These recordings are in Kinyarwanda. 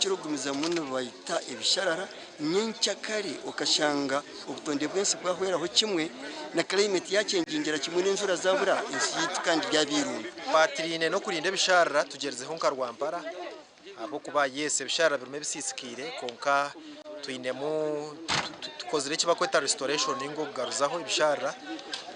kirugumiza muno bayita ibisharara nyincakari ukashanga ubutonde bwensi bwahweraho kimwe na climate yacengingira kimwe n'inzura zabura insitu kandi byabirunga patrine no kurinda bisharara tugerezeho nkarwampara abo kuba yese bisharara birume bisisikire konka tuinemu tukozire kiba kweta restoration ingo garuzaho ibisharara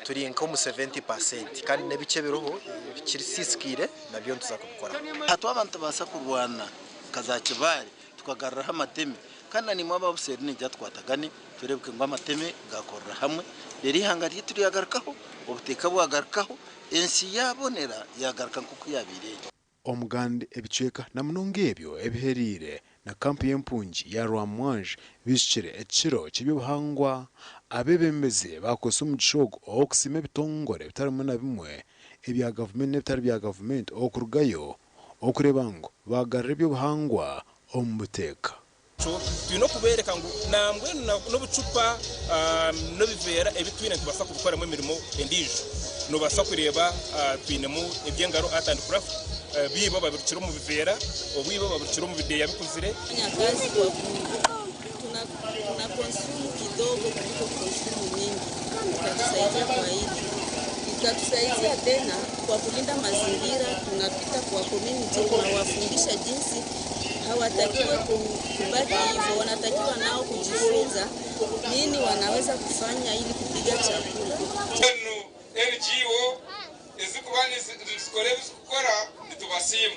turi nko mu 70% kandi nebice biroho bikirisisikire nabyo tuzakubikora hatu abantu basa kurwana kazakibari tukagarraho amateme kandi ni mwaba buseri ni jatwatagani turebwe ngo amateme gakorra hamwe rero ihangari turi yagarkaho ubuteka bwagarkaho ensi yabonera yagarka kuko yabire omugande ebicweka namunongebyo ebiherire na kampi y'empunji ya Rwamwanje bishire ekiro cy'ibihangwa abebemeze bakoze umugishogo okusima ebitongore bitarimo na bimwe ebya government n'ebitari bya government okurugayo okureba ngo bagarre by'ubuhangwa omubuteka tuno kubereka ngo nambwe n'ubucupa no bivera ebitwine tubasa kubikoramo imirimo endije no basa kureba twinemu ebyengaro art and craft bibo babirukira mu bivera obibo babirukira mu bideya bikuzire nyakazi tuna konsumu kidogo kuliko konsumu nyingi itatusaidia kwa hili itatusaidia tena kwa kulinda mazingira tunapita kwa community tunawafundisha jinsi hawatakiwa kubaki hivyo wanatakiwa nao kujifunza nini wanaweza kufanya ili kupiga chakula NGO ezikubani zikore bizikora nitubasimu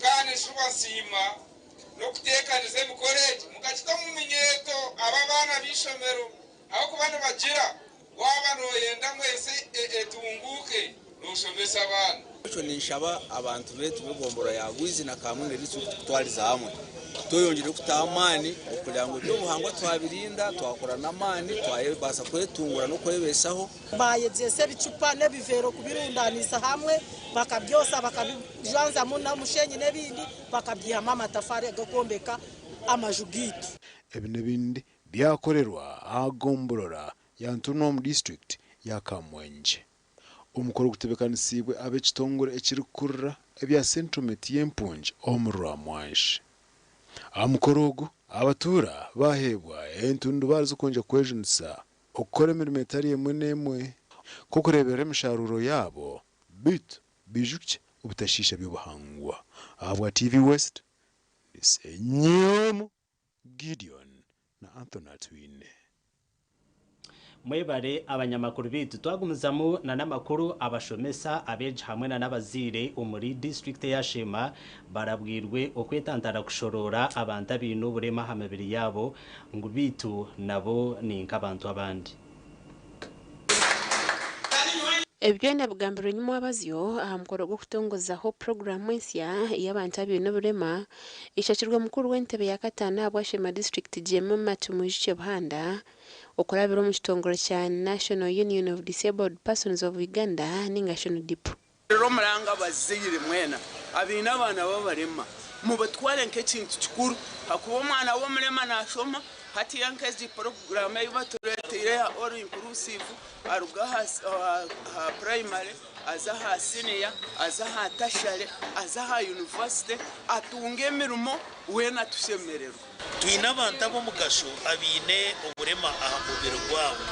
kandi shubasima no kutekanize mukoreje mukachita mu minyeto ababana bishomero aho kubana bagira wabano yenda mwese etunguke nushomesa abana cyo nishaba abantu betu bugombora yagwizi na kamwe n'icyo twariza hamwe toyongere kutamani okugira ngo byo buhangwa twabirinda twakora namani twayebasa kwetungura no kwebesaho bayezese bicupa nebivero kubirundanisa hamwe bakabyosa bakabijanza muna mushenyi nebindi bakabyihama amatafari agakombeka amajugiti ebinebindi byakorerwa agomborora ya Ntunom district ya Kamwenje umukoro gutebekanisibwe abekitongore ekirikurra ebya centromet y'empunji omurwamwanje amukorogo abatura bahebwa entundu barizo konja kwejunisa okora emirimo etari emwe n'emwe ko kurebera emisharuro yabo bit bijuke ubutashisha by'ubuhangwa ahabwa TV West Nyomo Gideon na Anthony Twine mwebare abanyamakuru bitu twagumuzamo na namakuru abashomesa abeje hamwe na nabazire umuri district ya Shema barabwirwe okwetantara kushorora abantu abintu burema hamabiri yabo ngo bitu nabo ni nkabantu abandi Ebyene bugambiro nyuma wabazyo mukoro gwo kutongozaho program ensya y'abantu abintu burema ishakirwa mukuru w'entebe ya katana abwashema district jema matumujije buhanda okorabiro mu kitongoro cya National Union of Disabled Persons of Uganda n'ingashano dipu rero muranga bazire mwena abina abana babarema mu batware nk'ekintu kikuru hakuba umwana wo murema nashoma hati yankezi program y'ibaturetire ya all inclusive aruga ha primary azaha senior azaha tertiary azaha university atunge mirimo wena tushemererwa twina abantu abo mugasho abine uburema aha mubiro gwabo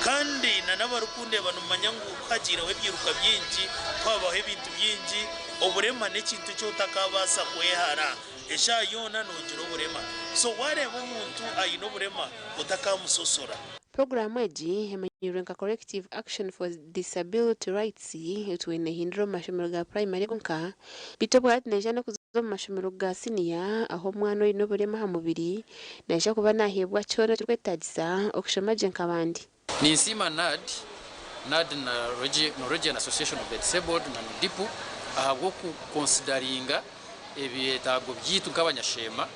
kandi nanabarukunde banumanya ngo hagira we byiruka byinji kwabaho ibintu byinji uburema n'ikintu cyo takabasa kwehara esha yona nogiro uburema so wareba umuntu ayino uburema utakamusosora Programu eji hemenyirwe nka Collective Action for Disability Rights utwene hindro mashomero ga primary konka bitobwa neja no kuzo mashomero ga senior aho mwana ino burema ha mubiri neja kuba nahebwa cyono twetagisa okushomaje nkabandi ni nsima nad na Regional Association of the Disabled na dipu ahubwo ku consideringa ebyetago byitu nk'abanyashema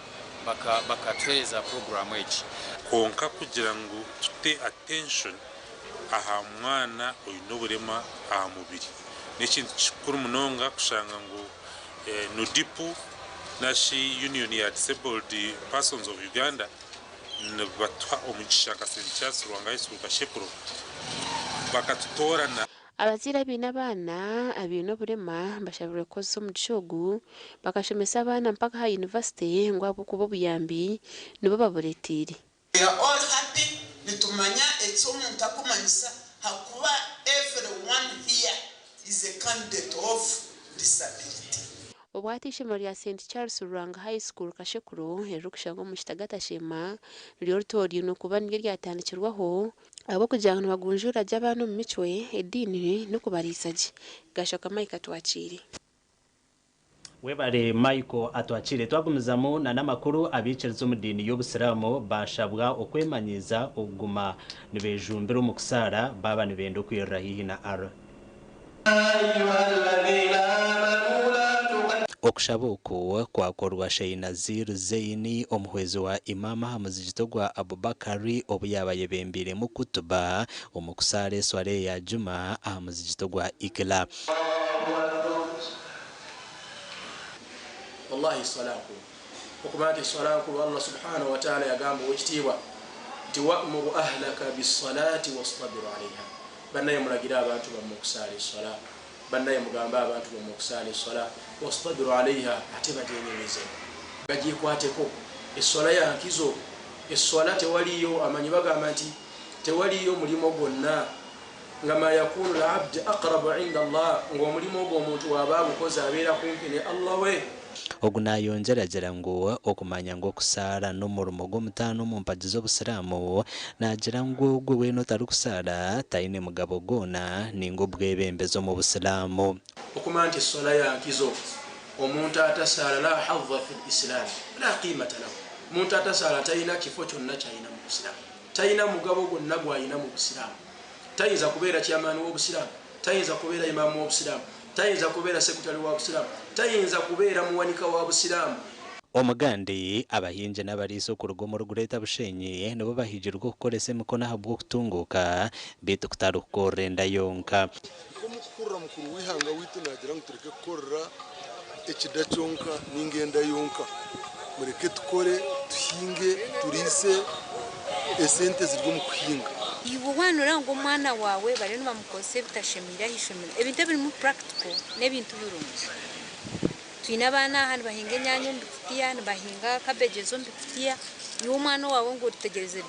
bakatwereza program eji konka kugira ngo tute attention aha mwana oyino burema aha mubiri n'ikintu kikuru munonga kushanga ngo no dipu nashi Union ya Disabled Persons of Uganda batwa omugisha Agacencwire Rwanga Yesu Gashepuro bakatutorana abazira bina abana abina oburema bashabire kukozesa omugisha ogu bakashomesa abana mpaka ha university ngo abo kuba obuyambi nibo baburetire. We are all happy nitumanya ekyomuntu akumanyisa hakuba everyone here is a candidate of disability. Obwati ishema lya St Charles Ruranga High School Kashekuro rero kushanga mu kitagata shema ryo rutori no kuba niryo ryatandikirwaho abo kujyana bagunjura by'abantu mu micwe edini no kubarisaje gashaka Mike twacire. Webare Michael atwacire twagumizamo na namakuru abicirizo mu dini y'Obusiramu bashabwa okwemanyiza oguma nibejumbira mu kusara baba nibendo kwirahihi na ara okushabuko kwakorwa Sheinazir Zeini omuhwezi wa Imama Hamuzijitogwa Abubakari obuyabaye bembire mu kutuba omukusare sware ya Juma Hamuzijitogwa Ikla. Wallahi salaku okumati salaku Allah subhanahu wa ta'ala yagamba wekitiibwa nti wa'muru ahlaka bis-salati wastabir 'alayha banaye mulagira abantu bamukusala as-salat banaye mugamba abantu bamukusala as-salat wastabir 'alayha ate bajenyereze bajikwateko as-salat yankizo as-salat tewaliyo amanyi bagamba nti tewaliyo mulimo gonna ngama yakunu al-'abd aqrabu 'inda Allah ng'omulimo ogwo omuntu waba agukoze abeera kumpi ne Allah we. Ogunayongeragera ngo okumanya ngo kusara n'umurumo gw'omutano mu mpaji z'Obusiramu nagira ngo gwe weno tari kusara taine mugabo gona ningo bwebembezo mu Busiramu. Okumanya essola yankizo omuntu atasala la hadha fi al-Islam la qimata lahu. Omuntu atasala taina kifo kyonna kyayina mu Busiramu, taina mugabo gonna gwayina mu Busiramu, tayinza kubeera kyamaani w'Obusiramu, tayinza kubeera imamu w'Obusiramu, tayinza kubeera sekretari wa Busiramu, tayinza kubeera muwanika wa Busiramu. Omugande abahinje n'abariso ku rugomo rugureta Bushenyi nabo bahijirwa kukolesa emikono habwo kutunguka bitu kutaru korenda yonka kumukura mukuru wihanga witu nagira ngo tureke korra ekidacyonka n'ingenda yonka mureke tukore tuhinge turise esente zirwo mu kuhinga ibuwanura ngo mwana wawe bari no bamukose bitashemira hishomira ebintu biri mu practical n'ebintu birungi twina bana hano bahinga inyanya mbifitiya bahinga cabbage zo mbifitiya ni umwana wawe ngo utegereze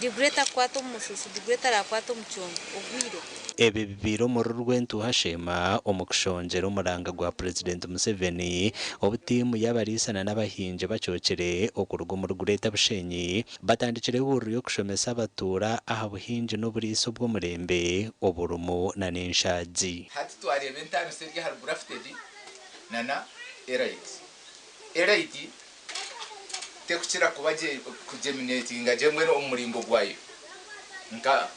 degree takwata umushushu degree tarakwata mucyongo ogwire. Ebi bibiro mu rwento hashema omukushongera umuranga gwa President Museveni obutimu y'abarisana n'abahinje bacokere okurugo mu rugureta Bushenyi batandikire huriro kushomesa abatura aha buhinje n'oburiso bw'omurembe oburumo na nenshaji hati twarebe ntano serge har grafted nana eraiti tekukira kubaje kujeminatinga jemwe no umurimbo gwayo nka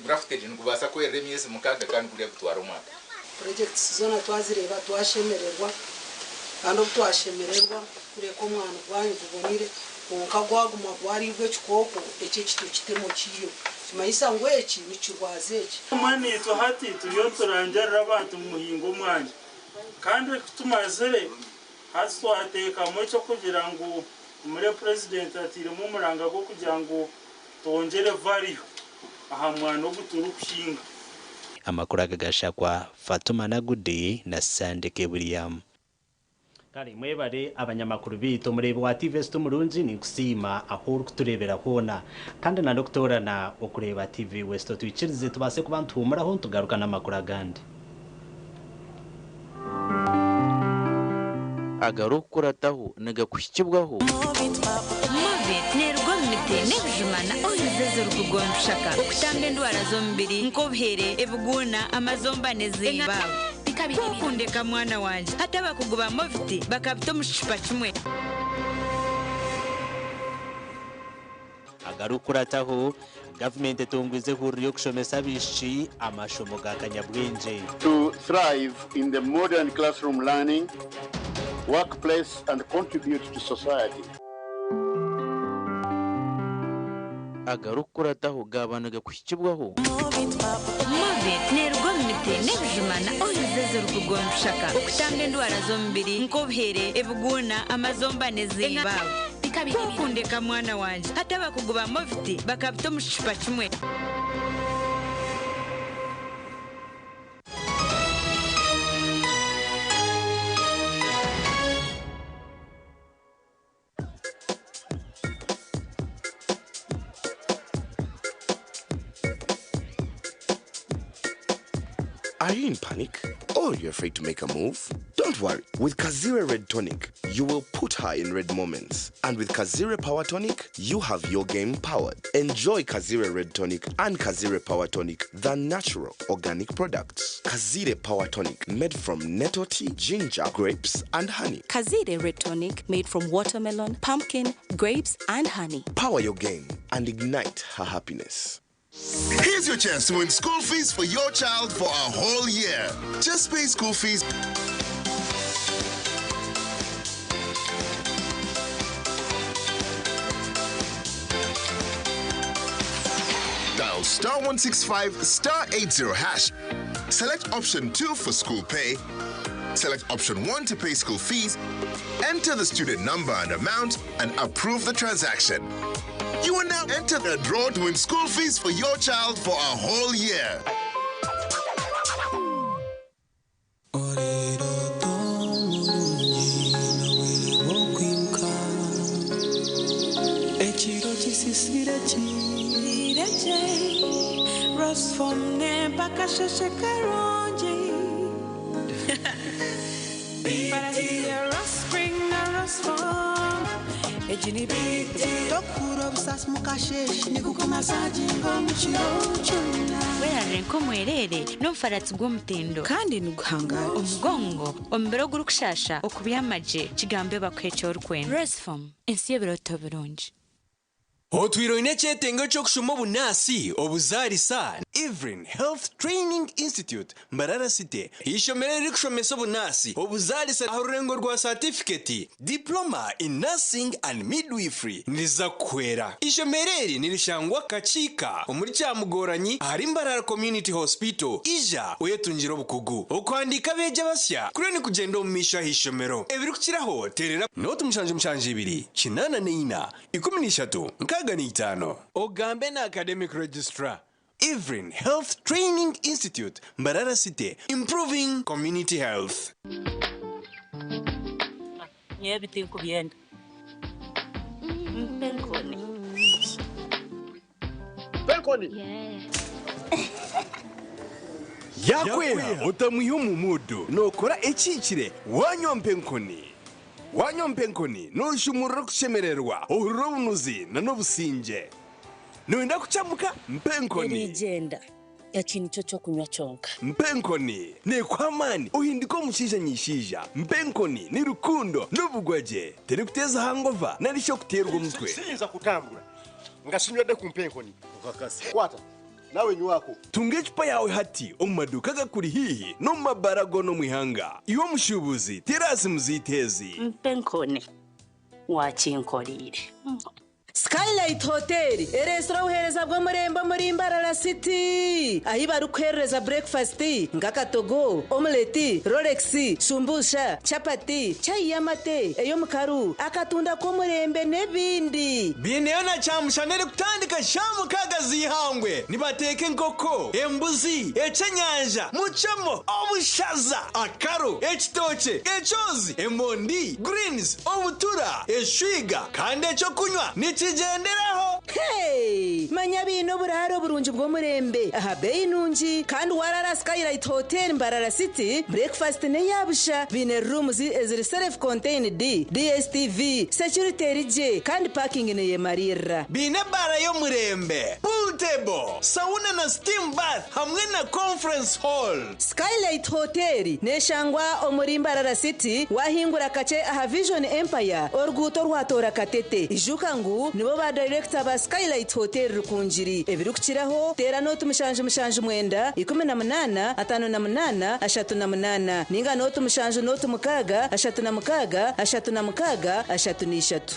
grafted ngubasa ko remyese mukaga kandi kuri gutwara umwaka projects zona twazireba twashemererwa kandi twashemererwa kureko mwana gwanyu kubonire konka gwaguma gwaribwe kikoko ece kitemo kiyo mayisa ngweki nikirwazeki mani to hati tuyo turangira abantu muhingo mwanya kandi tumazere hasi twateka mu cyo kugira ngo muri president atiremo umuranga go kugira ngo tongere value aha mwana oguturukushinga. Amakuru agashakwa Fatuma Nagudi na Sandeke William. Kari mwebare abanyamakuru bito murebe wa TV Stumurunzi ni kusima aho kuturebera hona kandi na doktora na okureba TV West twikirize tubase kubantu humura ho tugaruka n'amakuru agandi. Agarukurataho nagakushyibwaho Mobit nerwo mite nebijumana oyizeze rukugonshaka okutambe ndwara zombiri nkobhere ebuguna amazombaneze bawo kukundeka mwana wanje hata bakuguba Mobit bakabito mushipa kimwe Agarukurataho government etongwize huriro kushomesa bishi amashomo ga kanyabwenje to thrive in the modern classroom learning workplace and contribute to society. Agarukurataho gabanaga kushyibwaho Mobit nerwo mite nebijumana oyizeze rukugonshaka okutambe ndwara zombiri nkobhere ebuguna amazombaneze bawo kukundeka mwana wanje hata bakuguba Mobit bakabito mushipa kimwe Are you in panic? Or you're afraid to make a move? Don't worry. With Kazire Red Tonic, you will put her in red moments. And with Kazire Power Tonic, you have your game powered. Enjoy Kazire Red Tonic and Kazire Power Tonic, the natural organic products. Kazire Power Tonic, made from nettle tea, ginger, grapes, and honey. Kazire Red Tonic, made from watermelon, pumpkin, grapes, and honey. Power your game and ignite her happiness. Here's your chance to win school fees for your child for a whole year. Just pay school fees. Dial *165 *80 hash. Select option 2 for school pay. Select option 1 to pay school fees. Enter the student number and amount and approve the transaction. You will now enter the draw to win school fees for your child for a whole year. Werarenko mwerere n'umfaratsi gw'omutendo kandi nuguhanga omugongo ombero gurukushasha okubiyamaje kigambe bakwecha orukwenda Resform ensi y'ebiroto birungi Otwiroine chetengo chokushoma bunasi obuzarisa Ivrin Health Training Institute Mbarara City ishomere rikushomesa bunasi obuzarisa arurengo rwa certificate diploma in nursing and midwifery niza kwera ishomereri nirishangwa kachika omuri cyamugoranyi ari Mbarara Community Hospital ija oyetunjiro bukugu okwandika beje basya kure ni kugenda omumisha hishomero ebiri kukiraho terera note mushanje ibiri kinana neina 13 Ganitano. Ogambe na Academic Registrar. Ivrin Health Training Institute, Mbarara City, improving community health. Everything could be end. Penkoni. Yakwera utamuyo mu mudo nokora ekikire wanyompenkoni. Wanyompenkoni nushumura kushemererwa urubunuzi na nobusinje Nuenda kuchamuka mpenkoni Igenda yakini cyo kunywa chonka Mpenkoni ne kwamani uhindiko mushija nyishija Mpenkoni ni rukundo n'ubugwaje teri kuteza hangova narisho kuterwa umutwe Sinza kutambura ngashimya de kumpenkoni ukakasi kwata nawe nyuwako tunge chupa yawe hati omumaduka gakuri hihi no mabarago no mwihanga iwo mushubuzi terasi muzitezi Mpenkoni wakinkorire Skylight Hotel, restaurant uhereza bwo murembo muri Mbarara City. Ahi barukhereza breakfast, ngakatogo, omelette, Rolex, sumbusha, chapati, chai yamate, eyo mukaru, akatunda ko murembe nebindi. Bineona chamushanere kutandika shamu kagazi hangwe. Nibateke nkoko, embuzi, echenyanja, muchamo, obushaza, akaro, ekitoche, echozi, emondi, greens, obutura, eshwiga, kandi echo kunywa. Nichigenderaho. Hey, manya bino buraro burunji bwo murembe. Aha bei nunji kandi warara Skylight Hotel Mbarara City. Breakfast ne yabusha. Bine rooms eziri self contained DSTV, security rije kandi parking ne yemarira. Bine bara yo murembe. Pool table, sauna na steam bath hamwe na conference hall. Skylight Hotel ne shangwa omuri Mbarara City wahingura kache aha Vision Empire orguto rwatora katete. Ijuka ngu nibo ba director ba Skylight Hotel rukunjiri ebirukiraho tera note mushanje mwenda 18 58 38 ninga note mushanje note mukaga 36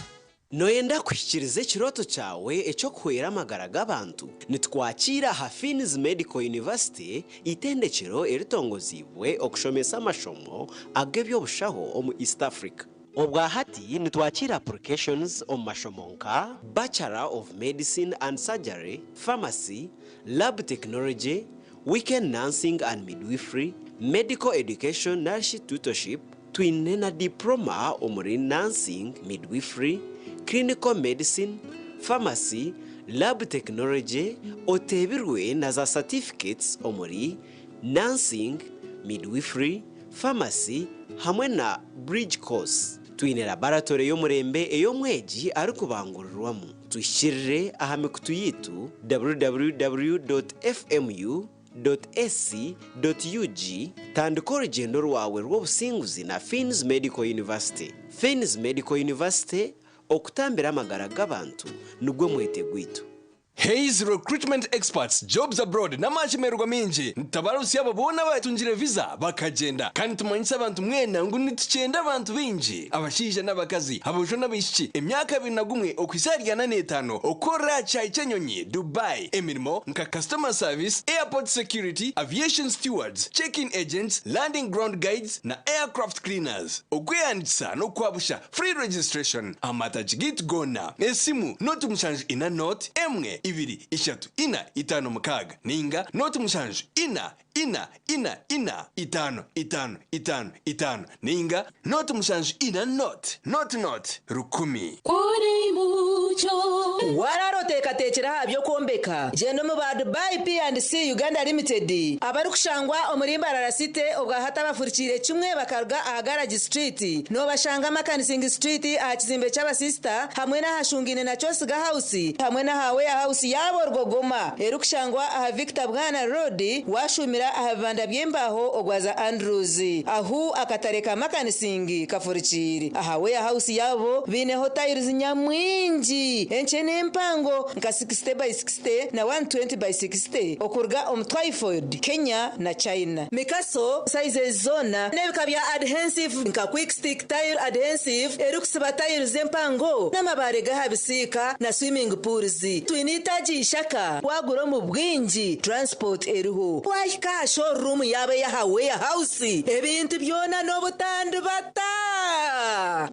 Noyenda kwishikiriza ikiroto cyawe eco kwera amagara g'abantu nitwakira Hafiniz Medical University itendekero eritongozibwe okushomesa amashomo agebyobushaho omu East Africa. Obwa hati nitwakira applications omu mashomonka Bachelor of Medicine and Surgery, Pharmacy, Lab Technology, Weekend Nursing and Midwifery, Medical Education Nurse Tutorship, twine na diploma omuri Nursing, Midwifery, Clinical Medicine, Pharmacy, Lab Technology, otebirwe na za certificates omuri nursing, midwifery, pharmacy hamwe na bridge course. Twine laboratory y'omurembe ey'omwegi ari kubangurirwamu. Tuyishirire aha mikutu yitu www.fmu.ac.ug tandika orugendo rwawe rw'obusinguzi na Fins Medical University. Fins Medical University okutambira amagara g'abantu nugwo mwete gwitu. Hayes Recruitment Experts Jobs Abroad n'amachemerwa minji ntabarusi abo bona batungire visa bakagenda kandi tumanyisa abantu mwena ngo nituchenda abantu binji abashije n'abakazi abojo n'abishiki emyaka 21 okwisarya na 5 okora chai chenyonyi Dubai emirimo nka customer service, airport security, aviation stewards, check-in agents, landing ground guides na aircraft cleaners. Okweyandisa no kwabusha free registration amatachigit gona esimu notu mshanju ina note emwe ibiri ishatu ina itano mukaga ninga notu mshanju ina itano ninga notu mshanju ina not rukumi kuri mucho wararoteka tekera habyo kombeka jeno mu ba Dubai P&C Uganda Limited abari kushangwa omurimba rarasite obwa hata bafurikire kimwe bakarga aha Garage Street no bashanga Makanising Street aha kizimbe cy'aba sister hamwe na hashungine na Chosiga House hamwe na hawe house yabo rwogoma erukushangwa aha Victor Bwana Road washumira aha banda byembaho ogwaza Andrews ahu akatareka Makanising kafurikire aha we house yabo bine hotels nyamwinji enchene mpango nka 60 by 60 na 120 by 60 okurga Twyford Kenya na China mikaso size zona nebikabya adhesive nka quick stick tile adhesive erukusiba tile zempango namabare gahabisika na swimming pools twinitaji ishaka waguro mu bwinji transport eruho wahika showroom yabe ya hawe house ebintu byona no butandu bata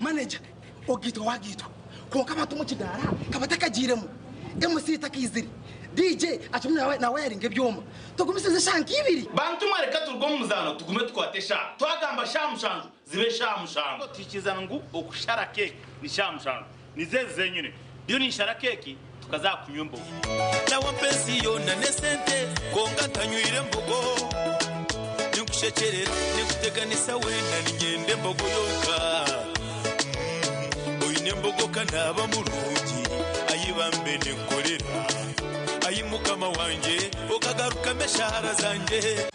manager ogito wagito konka batu mu kidara kabatakagiremo MC takiziri DJ achumwe na wiring ebyoma tugumisize shanki ibiri bantu mareka turgo muzano tugume twatesha twagamba shamushanju zibe shamushanju tikizana ngo okushara cake ni shamushanju nizeze nyine byo ni shara cake tukazakunywa mbogo nawo pensiyo na nesente konga tanywire mbogo nikushekerera nikuteganisa wenda nigende mbogo yoka oyine kanaba murugi ayibambe nekorera ayimukama wanje okagaruka meshahara zanje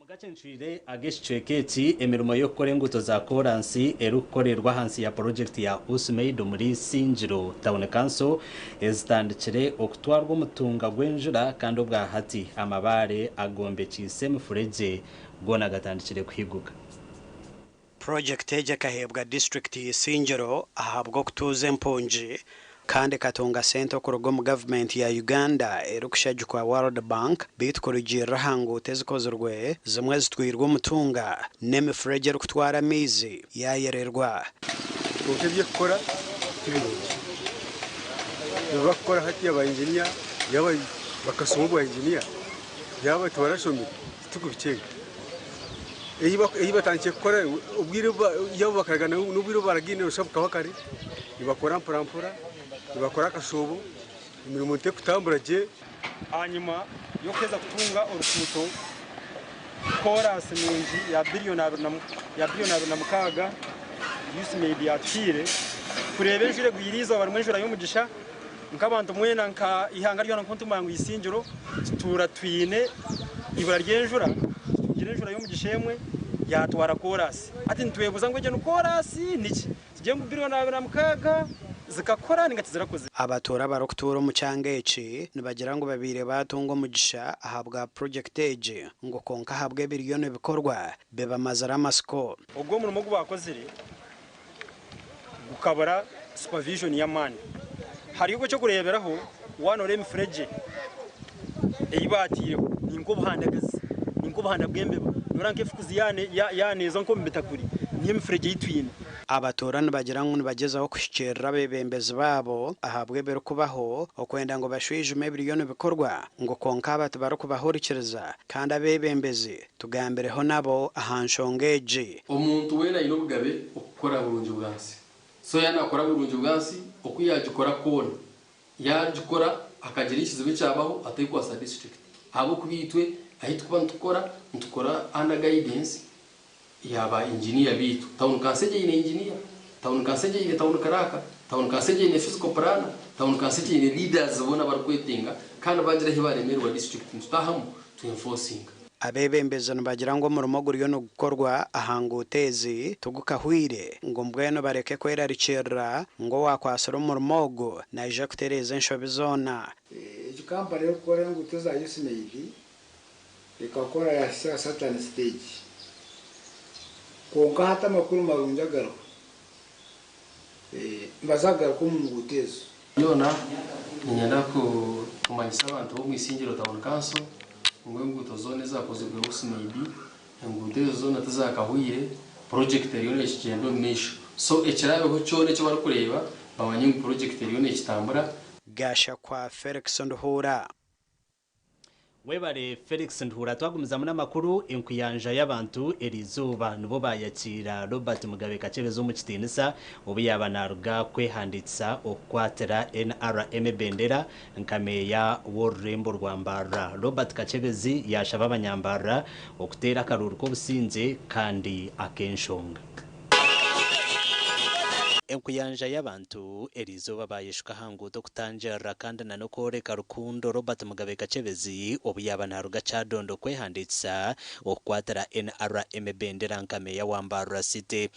Agacencwire ageshweketi emirimo yo gukora imbuto za koransi erukorerwa hansi ya project ya Usmade muri Sinjiro Town Council ezitandikire okutwarwa umutunga gwenjura kandi obwa hati amabare agombe kiseme fureje gona gatandikire kwiguka. Project eje kahebwa district y'Isinjiro ahabwo kutuze mponji kandi katunga sento kurugo mu government ya Uganda erukushajukwa World Bank bitkorujira hango tezikozurwe zimwe zitwirwa umutunga nemifreje rukutwara mizi yayererwa ukebye gukora ibintu bakora hati aba engineer yaba bakasoma aba engineer yaba twarashomye tukubicenga eyi batangiye gukora ubwire yabo bakaragana n'ubwire baragine ushabuka bakari ibakora mpurampura ibakora akashobo imirimo te kutambura je hanyuma yo kweza kutunga urukuto chorus munji ya billion na mukaga Usmade yatire kurebe njire gwirizo barumwenjura y'umugisha nkabantu mwena nka ihanga ryo nkontumangu Isinjiro tura twine ibara ryenjura ngira y'umugishemwe yatwara chorus ati ntwebuza ngo je no chorus niki tujye mu billion na mukaga zikakora ningati zirakoze abatora barokutura mu cyangeci nibagira ngo babire batungo mugisha ahabwa project age ngo konka habwe billion bikorwa beba mazara masko ubwo mu mugo bakozire gukabara supervision ya mani hari uko cyo kureberaho one orem freje eyibatire ningo buhandagaze ningo buhanda bwembeba nuranke fukuzi yaneza nko mbetakuri n'imiferege y'itwine abaturani bagira ngo nibagezaho kushikirira abebembezi babo ahabwe bero kubaho okwenda ngo bashwijume biliyoni bikorwa ngo konka abatu bari kubahurikiriza kandi abebembezi tugambireho nabo ahanshongeje omuntu wena ino bugabe okukora burungi bwansi so yanakora burungi bwansi okuyagikora kona yagikora akagira ikizibu cyabaho atayikwasa district abo kubitwe ahitwa ntukora under guidance yaba engineer bitu town council ine engineer town council ine town karaka town council ine physical plan town council ine leaders bona barikwetinga kandi bagira hibaremerwa district ntutahamu to enforcing abebembezi bagira ngo murumo guriyo no gukorwa ahangutezi tugukahwire ngo mbweno bareke kwera ricera ngo wakwasura umurumogo naje kutereza inshobizona kampani yo gukora ngo tuza yusimedi ikakora ya certain stage konka hata makuru marunjagaro mbazagara ko mu gutezo yona nyenda ko kumanyisa abantu bo mwisingiro town council ngo nguto zone zakozwe yusimedi ngutezo zone tazakahwire project yone ikigendo misho so ekirabeho cyone cyo barakureba babanye project yone kitambura gasha kwa Felix Nduhura webare Felix Nduhura twagumiza muri amakuru inkuyanja y'abantu erizuba nubo bayakira Robert Mugabe kacebezo mu kitinisa ubu yabanarga kwehanditsa okwatera NRM bendera nkameya worembo rwambara Robert Kacebezi yashaba abanyambara okutera karuru ko businze kandi akenshonga enkuyanja y'abantu erizuba bayishka hanguto kutanjera kandi nanokoreka rukundo Robert Mugabe Kacebezi obuyabanarga cadondo kwehanditsa okwatara NRM bendera nkameya wambara city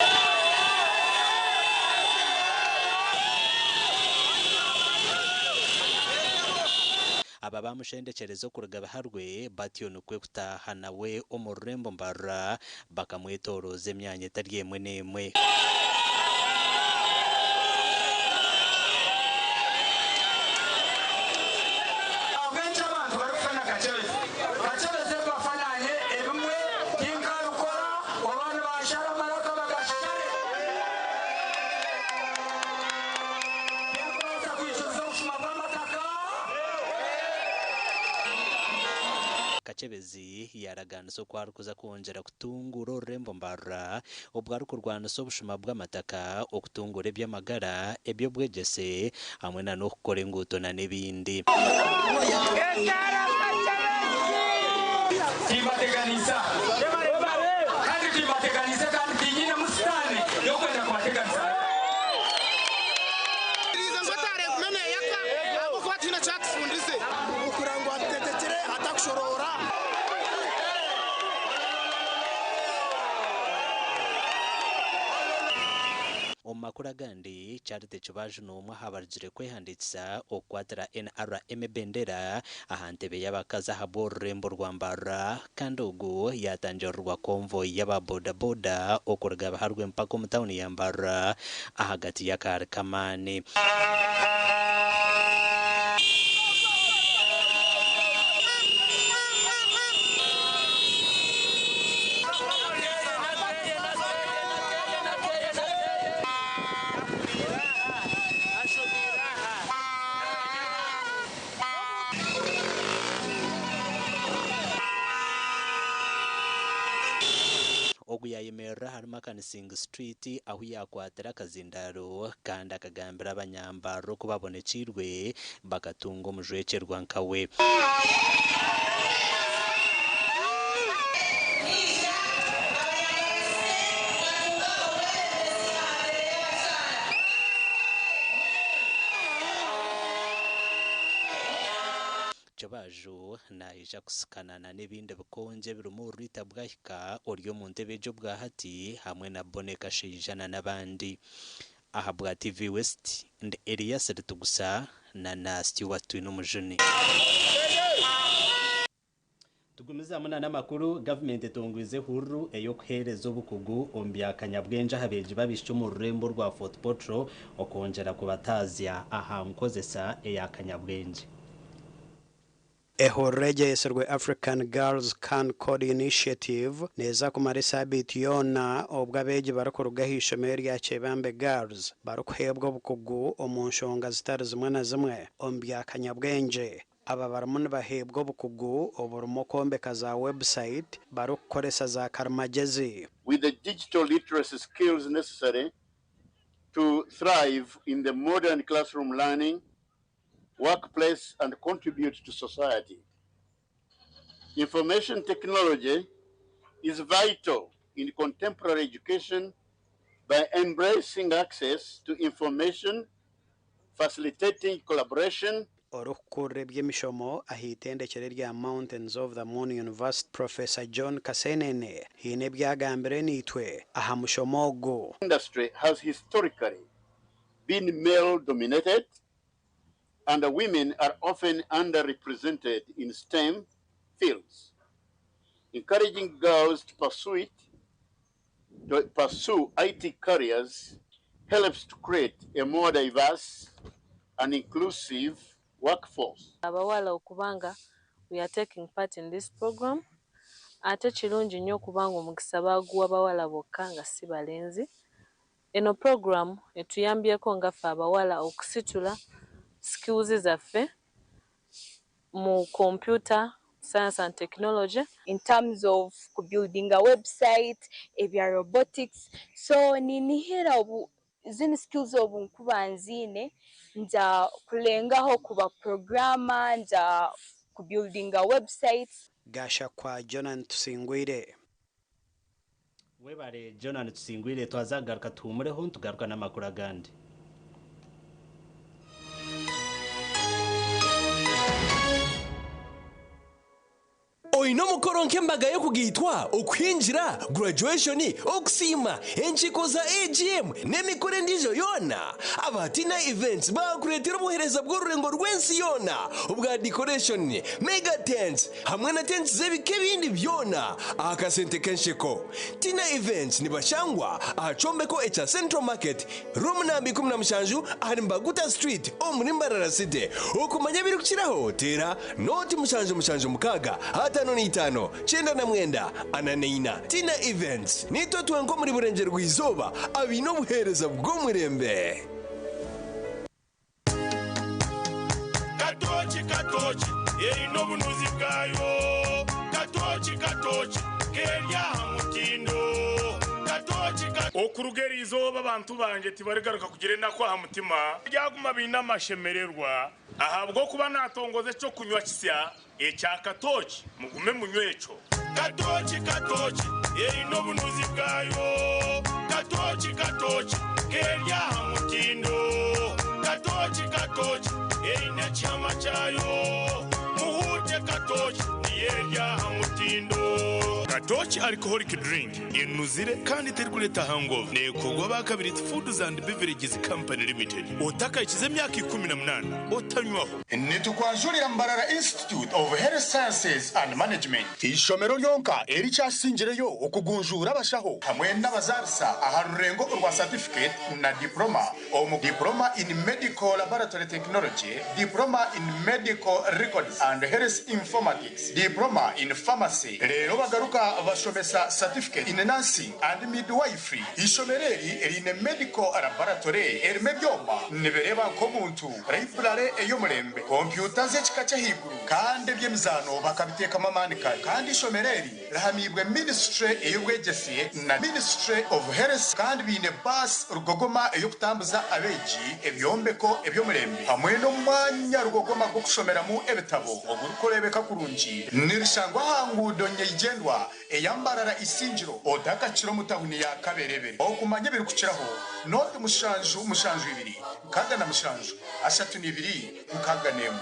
aba bamushendekerezo kurugaba harwe batyo nukwe kutahana we omurembo mbara bakamwetoroze emyanya etaryemwe nemwe Kacebezi yaraganso kwarukuza kongera kutungura urembo mbara ubwari kurwana so bushuma bw'amataka okutungura by'amagara ebyo bwegese hamwe na no gukora inguto na nebindi tibateganisa kandi tibateganisa kandi tinyine musitani yo kwenda kubateganisa omakura gandi charite chubaje nomwe habarjire kwehanditsa okwatira NRM bendera ahantebe y'abakaza haborembo rwambara kandi ugu yatanjorwa convoy y'ababoda boda okurga harwe mpaka mu town yambara ahagati ya Karkamani oguyayemera harimo Kanisinga Street aho yakwatira kazindaro kandi akagambira abanyambaro kubabonekirwe bakatunga umujwecerwa nkawe baju naija kusikanana n'ibindi bikonje birumu rita bwahika oryo mu ntebe jo bwahati hamwe na Boneka Shijana n'abandi aha bwa TV West and Elias Rutugusa na Stewart n'umujuni tugumiza muna n'amakuru government etongwize huru eyo kuhereza obukugu ombyakanya bwenja habeji babishyo mu rurembo rwa Fort Portal okongera kubatazya aha nkozesa eyakanya bwenje ehoregeserwe African Girls Can Code Initiative neza kumara isabiti yona obwo abeegi barakurugaho ishomero rya Chebambe Girls barukuhebwa bukugu omu nshonga zitari zimwe na zimwe omu byakanyabwenge. Aba baramu nibahebwa bukugu oburumu kwombeka za website barukukoresa za karimagezi. With the digital literacy skills necessary to thrive in the modern classroom learning, workplace, and contribute to society. Information technology is vital in contemporary education by embracing access to information, facilitating collaboration. Orukurre by'emishomo ahitendekere rya Mountains of the Moon University Professor John Kasenene hine byagambire nitwe aha mushomo ogwo. Industry has historically been male dominated, and the women are often underrepresented in STEM fields. Encouraging girls to pursue IT careers helps to create a more diverse and inclusive workforce. Abawala okubanga we are taking part in this program. Ate kirungi nnyo okubanga omukisa baguwa abawala bokka nga si balenzi. Eno program etuyambyeko ngaffe abawala okusitula skills zaffe mu computer science and technology in terms of building a website, ebya robotics. So ninihira obu zini skills obu nkuba nzine nja kulengaho kuba programmer, nja building a website. Gasha kwa Jonan Tusingwire. Webare Jonan Tusingwire twazagaruka tumureho tugaruka n'amakuru agandi. Oino mukoro nk'embaga yo kugitwa okwinjira graduation okusima enchiko za AGM n'emikore ndijo yona abatina events bakuretera obuhereza bw'orurengo rw'ensi yona obwa decoration mega tents hamwe na tents z'ebike bindi byona akasente kensheko. Tina events nibashangwa ahacombeko echa Central Market room nambi 17 ahari Mbaguta Street omuri Mbarara City. Okumanya birukiraho tera noti 7 mukaga atano ni 5 chenda na mwenda ananeina. Tina events nito tuwenko muri burengero rw'izoba abino buhereza bw'omurembe. Katochi erino bunuzi bwayo katochi kerya hamutindo katochi okurugera izoba abantu banje tibarigaruka kugire nakwa hamutima byaguma bina mashemererwa ahabwo kuba natongoze cyo kunywa kisya echa katochi mugume munywecho katochi erino bunuzi bwayo katochi kerya hamutindo katochi erina chama chayo muhuje katochi niyerya hamutindo. Katochi alcoholic drink inuzire kandi terkuleta hangover nekogwa bakabiri Foods and Beverages Company Limited otaka ikize myaka 18 otanywaho. Nitukwanjurira Mbarara Institute of Health Sciences and Management ishomero lyonka ericyasingireyo okugunjura abashaho hamwe n'abazarisa aharurengo urwa certificate na diploma in medical laboratory technology, diploma in medical records and health informatics, diploma in pharmacy. Rero bagaruka bashomesa certificate in nursing and midwifery. Ishomereri erine medical laboratory erime byomba nibereba ko muntu library eyomurembe computer z'ekikacha higuru kandi byemizano bakabiteka mamanika kandi ishomereri rahamibwe ministry ey'ubwegesiye na ministry of health kandi bine bus rugogoma eyokutambuza abeji ebyombeko ebyomurembe hamwe no mwanya rugogoma go kushomeramo ebitabo ogurukorebeka kurungi nirishangwa hangudo nyegendwa eyambarara isingiro odaka kiro mutahuni ya kaberebere okumanya birukukiraho note mushanju 2 kaga na mushanju 32 mukaganemu.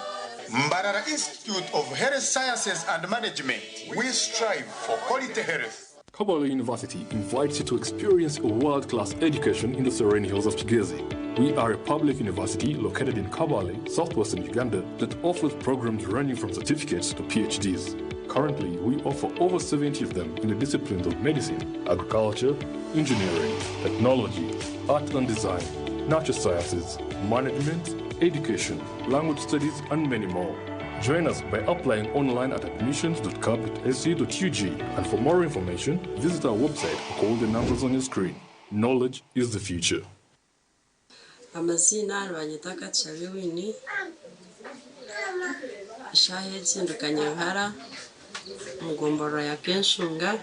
Mbarara Institute of Health Sciences and Management, we strive for quality health. Kabale University invites you to experience a world-class education in the serene hills of Kigezi. We are a public university located in Kabale, southwestern Uganda, that offers programs ranging from certificates to PhDs. Currently, we offer over 70 of them in the disciplines of medicine, agriculture, engineering, technology, art and design, natural sciences, management, education, language studies, and many more. Join us by applying online at admissions.cap.sc.ug, and for more information, visit our website or call the numbers on your screen. Knowledge is the future. Amazina Rwanyitaka Chabiwini Shahed Sindukanyahara Mugombora ya Kenshunga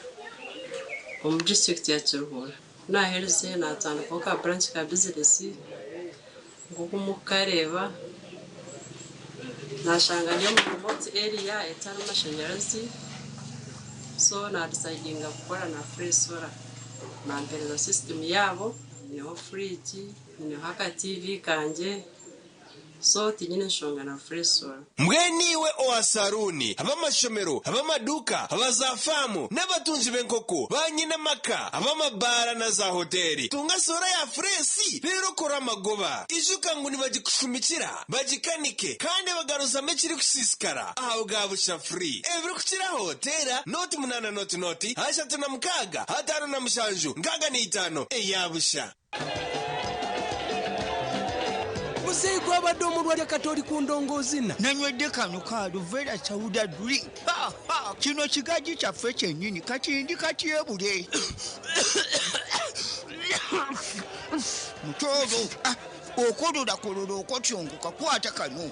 district ya Kiruhura nahereze natandika ka branch ka business nguko mukareba nashanga niyo mu remote area etana amashanyarazi so na decidinga gukora na free solar na mbere system yabo niho fridge niho haka TV kanje so tinyine nshonga na free solar mweniwe oasaruni abamashomero abamaduka abazafamu n'abatunzi b'enkoko banyina maka abamabara na za hoteli tunga sora ya fresi rero kora magoba ijuka ngo nibagikushumikira bagikanike kandi bagaruza mekiri kusisikara aho gabusha free evri kukira hotela noti munana noti ashatu na mukaga hatano na mushanju ngaga ni 5 eyabusha Musei kwa badomu rwa katoli kundongozina nanywedde kano ka Luvera Chauda drink kino kigaji kyaffe kyennyini kati katyebule mutozo okolola okotyongoka kwata kano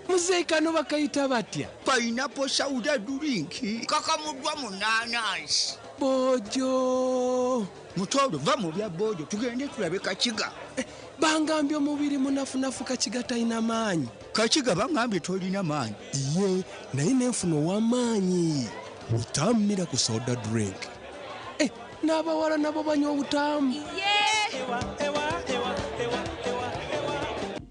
Musei kano bakayita batya Pineapple Chauda drink kakamuddwa mu nanasi bojo mutozo va mu bya bojo tugende tulabe kakiga bangambye omubiri munafunafu kakiga talina maanyi kakiga bangambye tolina maanyi ye naye nenfuno w'amaanyi butamira ku soda drink n'abawala nabo banywa obutamu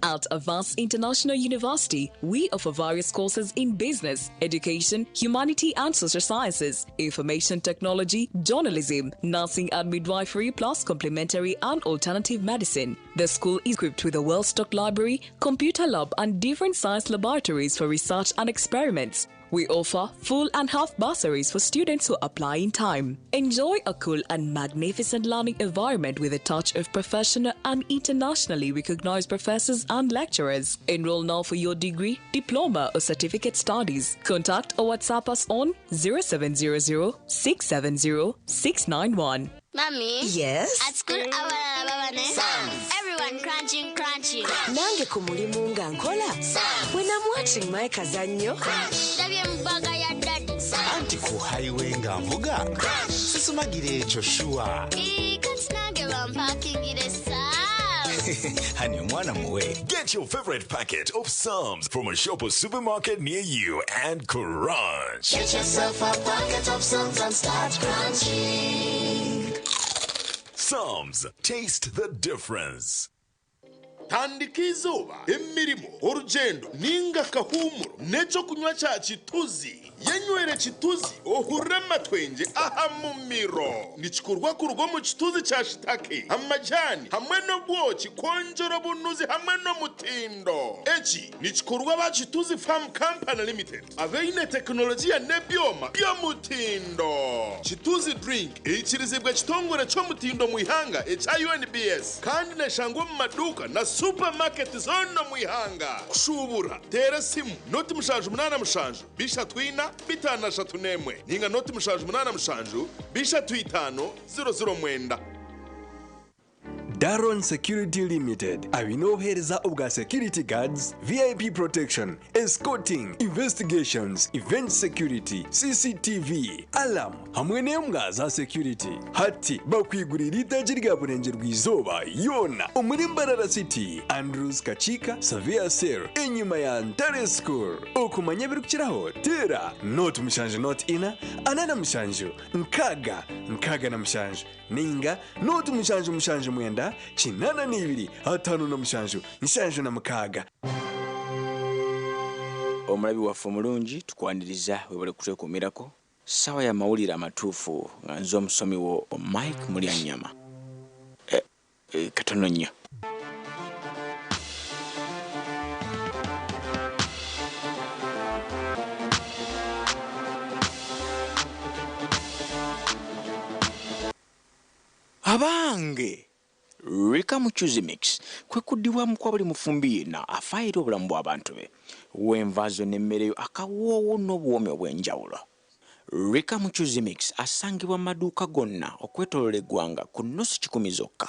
At Advanced International University, we offer various courses in business, education, humanity and social sciences, information technology, journalism, nursing and midwifery, plus complementary and alternative medicine. The school is equipped with a well-stocked library, computer lab and different science laboratories for research and experiments. We offer full and half bursaries for students who apply in time. Enjoy a cool and magnificent learning environment with a touch of professional and internationally recognized professors and lecturers. Enroll now for your degree, diploma or certificate studies. Contact or WhatsApp us on 0700 670 691. Mommy? Yes? At school, everyone crunching. Nange ku mulimu nga nkola. When I'm watching my kazanyo. Anti ku highway nga mvuga. Sisumagire ekyo shuwa. Honey, mwana muwe. Get your favorite packet of Psalms from a shop or supermarket near you and crunch. Get yourself a packet of Psalms and start crunching. Psalms, taste the difference. Tandika izuba emirimo urugendo ninga kahumuro neco kunywa cha chituzi yenywere chituzi ohure matwenge aha mumiro nichikurwa kurugo mu chituzi cha shitake amajani hamwe no bwoki konjoro bunuzi hamwe no mutindo echi nichikurwa ba chituzi farm company limited aveine teknolojia nebyoma byo mutindo chituzi drink ichirizibwa chitongore cyo mutindo muihanga echa UNBS kandi neshangwa mu maduka na supermarket zono muihanga kushubura tera simu noti mushanju munana mushanju bisha twina bitana shatunemwe ninga noti mushanju munana mushanju bisha twitano 009 Daron Security Limited abinohereza ubwa security guards, VIP protection, escorting, investigations, event security, CCTV, alarm, hamwe n'embwa za security. Hati bakwigurira itaji rya burenge rw'izoba yona umuri Mbarara City, Andrews Kachika, Savia Sir, enyuma ya Ntare School. Okumanya birukiraho tera not mushanje not ina anana mushanju nkaga na mushanju ninga not mushanju mwenda chinana n'ibiri hatanu na mushanju nishanju na mukaga. Omulabi waffe omulungi tukwaniriza webale kutwekumirako sawa ya mawulire amatuufu nga nze omusomi wo Mike Mulyanyama katono nnyo. Abange Rika Muchuzi Mix kwe kudiwamu kwa buli mufumbi na afaire obulamu bw'abantu be w'envazo n'emmere akawoowo n'obuwomi obw'enjawulo. Rika Muchuzi Mix asangibwa mu maduuka gonna okwetooloola eggwanga ku nnusu 10 zokka.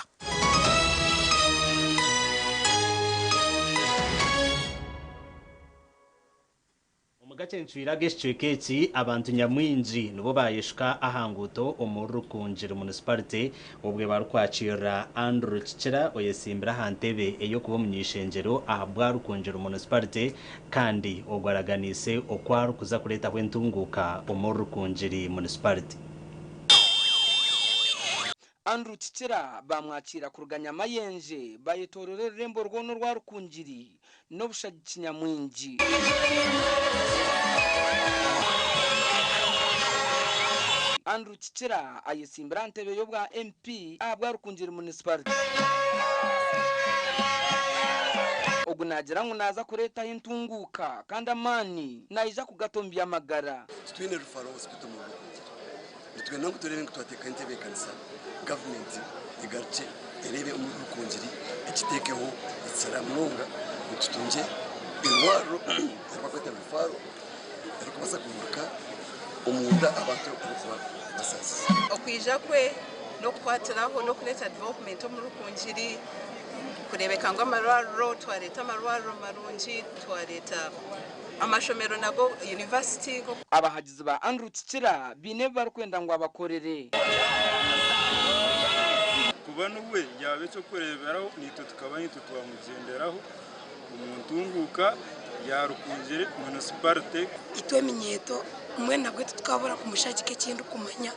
Agacencwire ag'ekicweka abantu nyamwingi nibo bayeshuka ahanguto omu Rukunjiri municipality obwe barikwakirira Andrew Kikira oyesimbira aha ntebe ey'okuba omunyeshengyero aha bwa Rukunjiri municipality kandi ogwaraganise okwari kuza kureetaho entunguuka omu Rukunjiri municipality. Andrew Kikira bamwakira kuruganya amayenje bayetorera ururembo rwono rwa Rukunjiri n'obushagi kinyamwingi. Andrew Kikira ayesimbira ntebe yo bwa MP abwa Rukunjiri municipality. Ogunagira ngo naza kureta intunguka kandi amani naija kugatombya amagara. Twine rufaro hospital mu Rukunjiri. Nitwe nangu turebe ngo twateka ntebe kanisa government igarce erebe mu Rukunjiri ikitekeho itsara mlonga ututunje irwaro abakweta rufaro ariko basa kumuka umunda abantu kuva basasi okwija kwe no kwatiraho no kureta development mu Rukunjiri kurebeka ngo amarwaro twareta amarwaro marungi twareta amashomero nago university. Abahagizi ba Andrew Kikira bine barikwenda ngo abakorere kuba nuwe yabe cyo kureberaho nito tukabanye tutwamugenderaho umuntunguka ya Rukunjiri municipality itwemenyeto mwe nabwo tukabura kumushakike kindu kumanya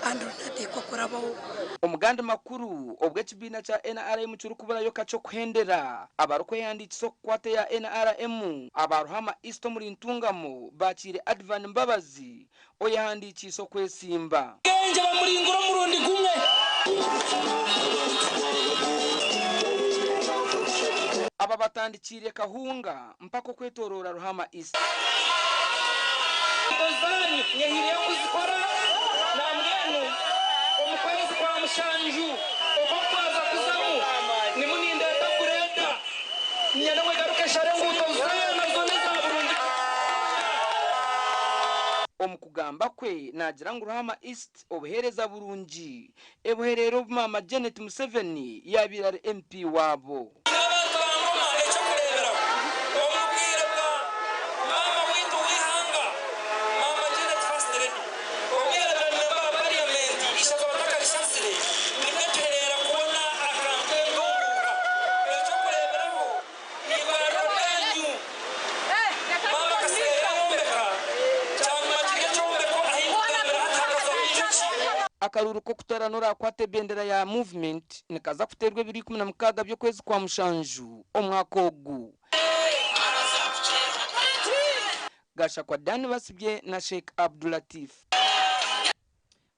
Andrew nateko korabaho. Omuganda makuru obwe kibina cha NRM cyurukubura yo kacho kuhendera abaruko yanditse kwate ya NRM abaruhama isto muri ntungamo bakire Advan Mbabazi oyahandikiso kwesimba kenje bamuringuro murundi gumwe aba batandikire kahunga mpako kwetorora ruhama isto ozani nyehire kuzikora namgenu omukwezi kwa mushanju okwaza kuzamu nimuninda takureta nyana mwegaruke share nguto zena zone za Burundi omukugamba kwe nagira ngo ruhama east obuhereza burungi ebuherero mama Janet Museveni yabirare MP wabo. Akaruru ko kutaranura kwate bendera ya movement nikaza kuterwe 2016 byo kwezi kwa mushanju omwaka ogu gasha kwa Dani basibye na Sheikh Abdulatif.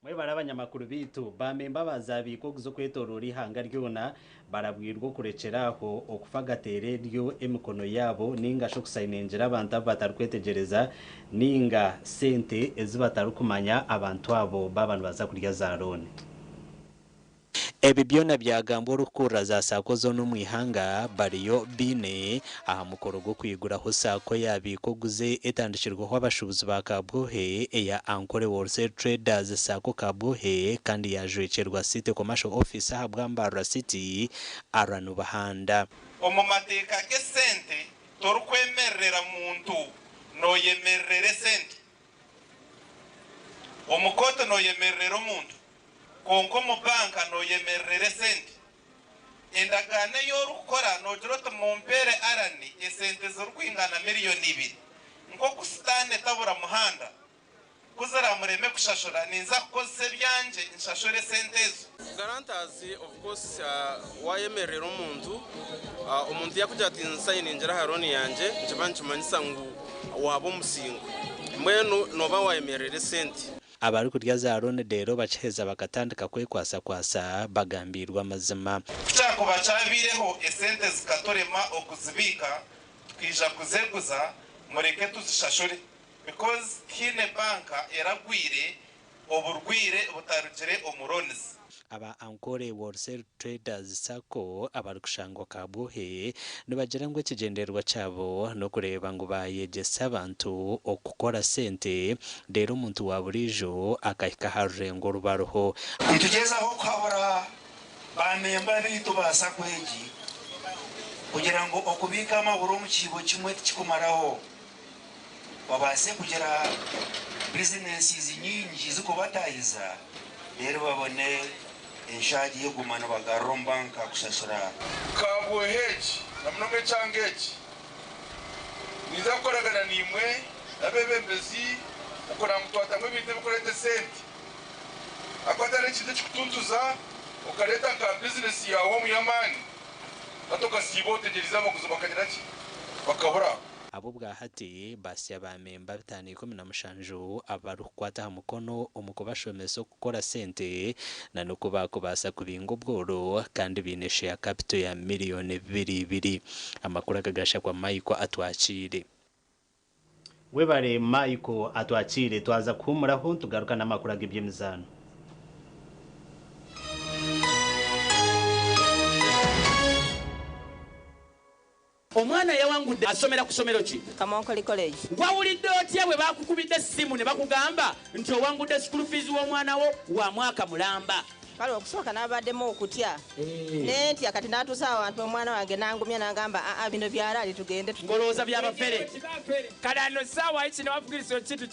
Mwe barabanyamakuru bitu bamemba bazabiko kuzo kwetorora ihanga ryona barabwirwa kurekeraho okufagatere ryo emikono yabo ninga sho kusayinengera abantu batarukwetegereza ninga sente ezibatarukumanya abantu abo babantu baza kurya za lone. Ebi byona byagamba urukura za sako zo no mwihanga bariyo bine aha mukoro go kwiguraho sako yabiko guze etandishirwaho abashubuzi ba Kabwohe eya Ankole Wholesale Traders sako Kabwohe kandi yajwecerwa City Commercial Office aha Bwambara City aranu bahanda omu mateka ke sente torukwemerera muntu no yemerere sente omukoto no yemerera muntu konko mu banka no yemerere sente endagane yorukora no jirota mumpere arani esente z'urwingana miliyoni 2 nko kusitane tabura muhanda kuzara mureme kushashora ninza kose byanje nshashore sentezo guarantors of course wayemerera umuntu yakuja ati nsayiningira haroni yanje njibanchimanyisa ngo wabo musingo mwenu noba wayemerere sente abari kurya za lone dero bacheza bakatandika kwasa bagambirwa mazima cyako bacabireho esente zikatorema okuzibika twija kuzeguza mureke tuzishashore because hine banka eragwire oburwire butarugire omuronizi aba Ankore Wholesale Traders Sacco abari kushangwa kabuhe nibagira ngo ikigenderwa cyabo no kureba ngo bayegese abantu okukora sente rero umuntu waburijo akahika harengo rubaroho kutugezaho kwabura bamemba bitu basakweji kugira ngo okubika amaburo mu kibo kimwe kikumaraho babase kugira businesses nyingi zikubatayiza rero babone inshaji yo gumana bagarombanka kusasura kabuheji namnonge changeji niza koragana nimwe abebembezi ukora mutwata mu bintu bikorete sente akwatare kintu kikutuntuza ukareta ka business yawe mu yamani atoka sibote geriza makuzo bakagiraki bakabura abo bwahati basya bamemba 517 abarukwata mukono umukobashomeso gukora sente na nuko bakubasa kubingo bworo kandi bineshe ya capital ya miliyoni 2 amakuru akagasha kwa Maiko atwakire webare Maiko atwakire twaza kumuraho tugaruka namakuru ag'ibyemizano omwana yawangudde asomera ku somero ki Kamonkoli college wawulidde otya bwe bakukubidde essimu ne bakugamba nti owangudde school fees w'omwana wo wa mwaka mulamba kale okusooka n'abaddemu okutya nentya kati n'atuusa awantu omwana wange nangumya n'agamba bino byalaali tugende ngolowooza byabafere kale ano ssaawa kino wafugiriza kintu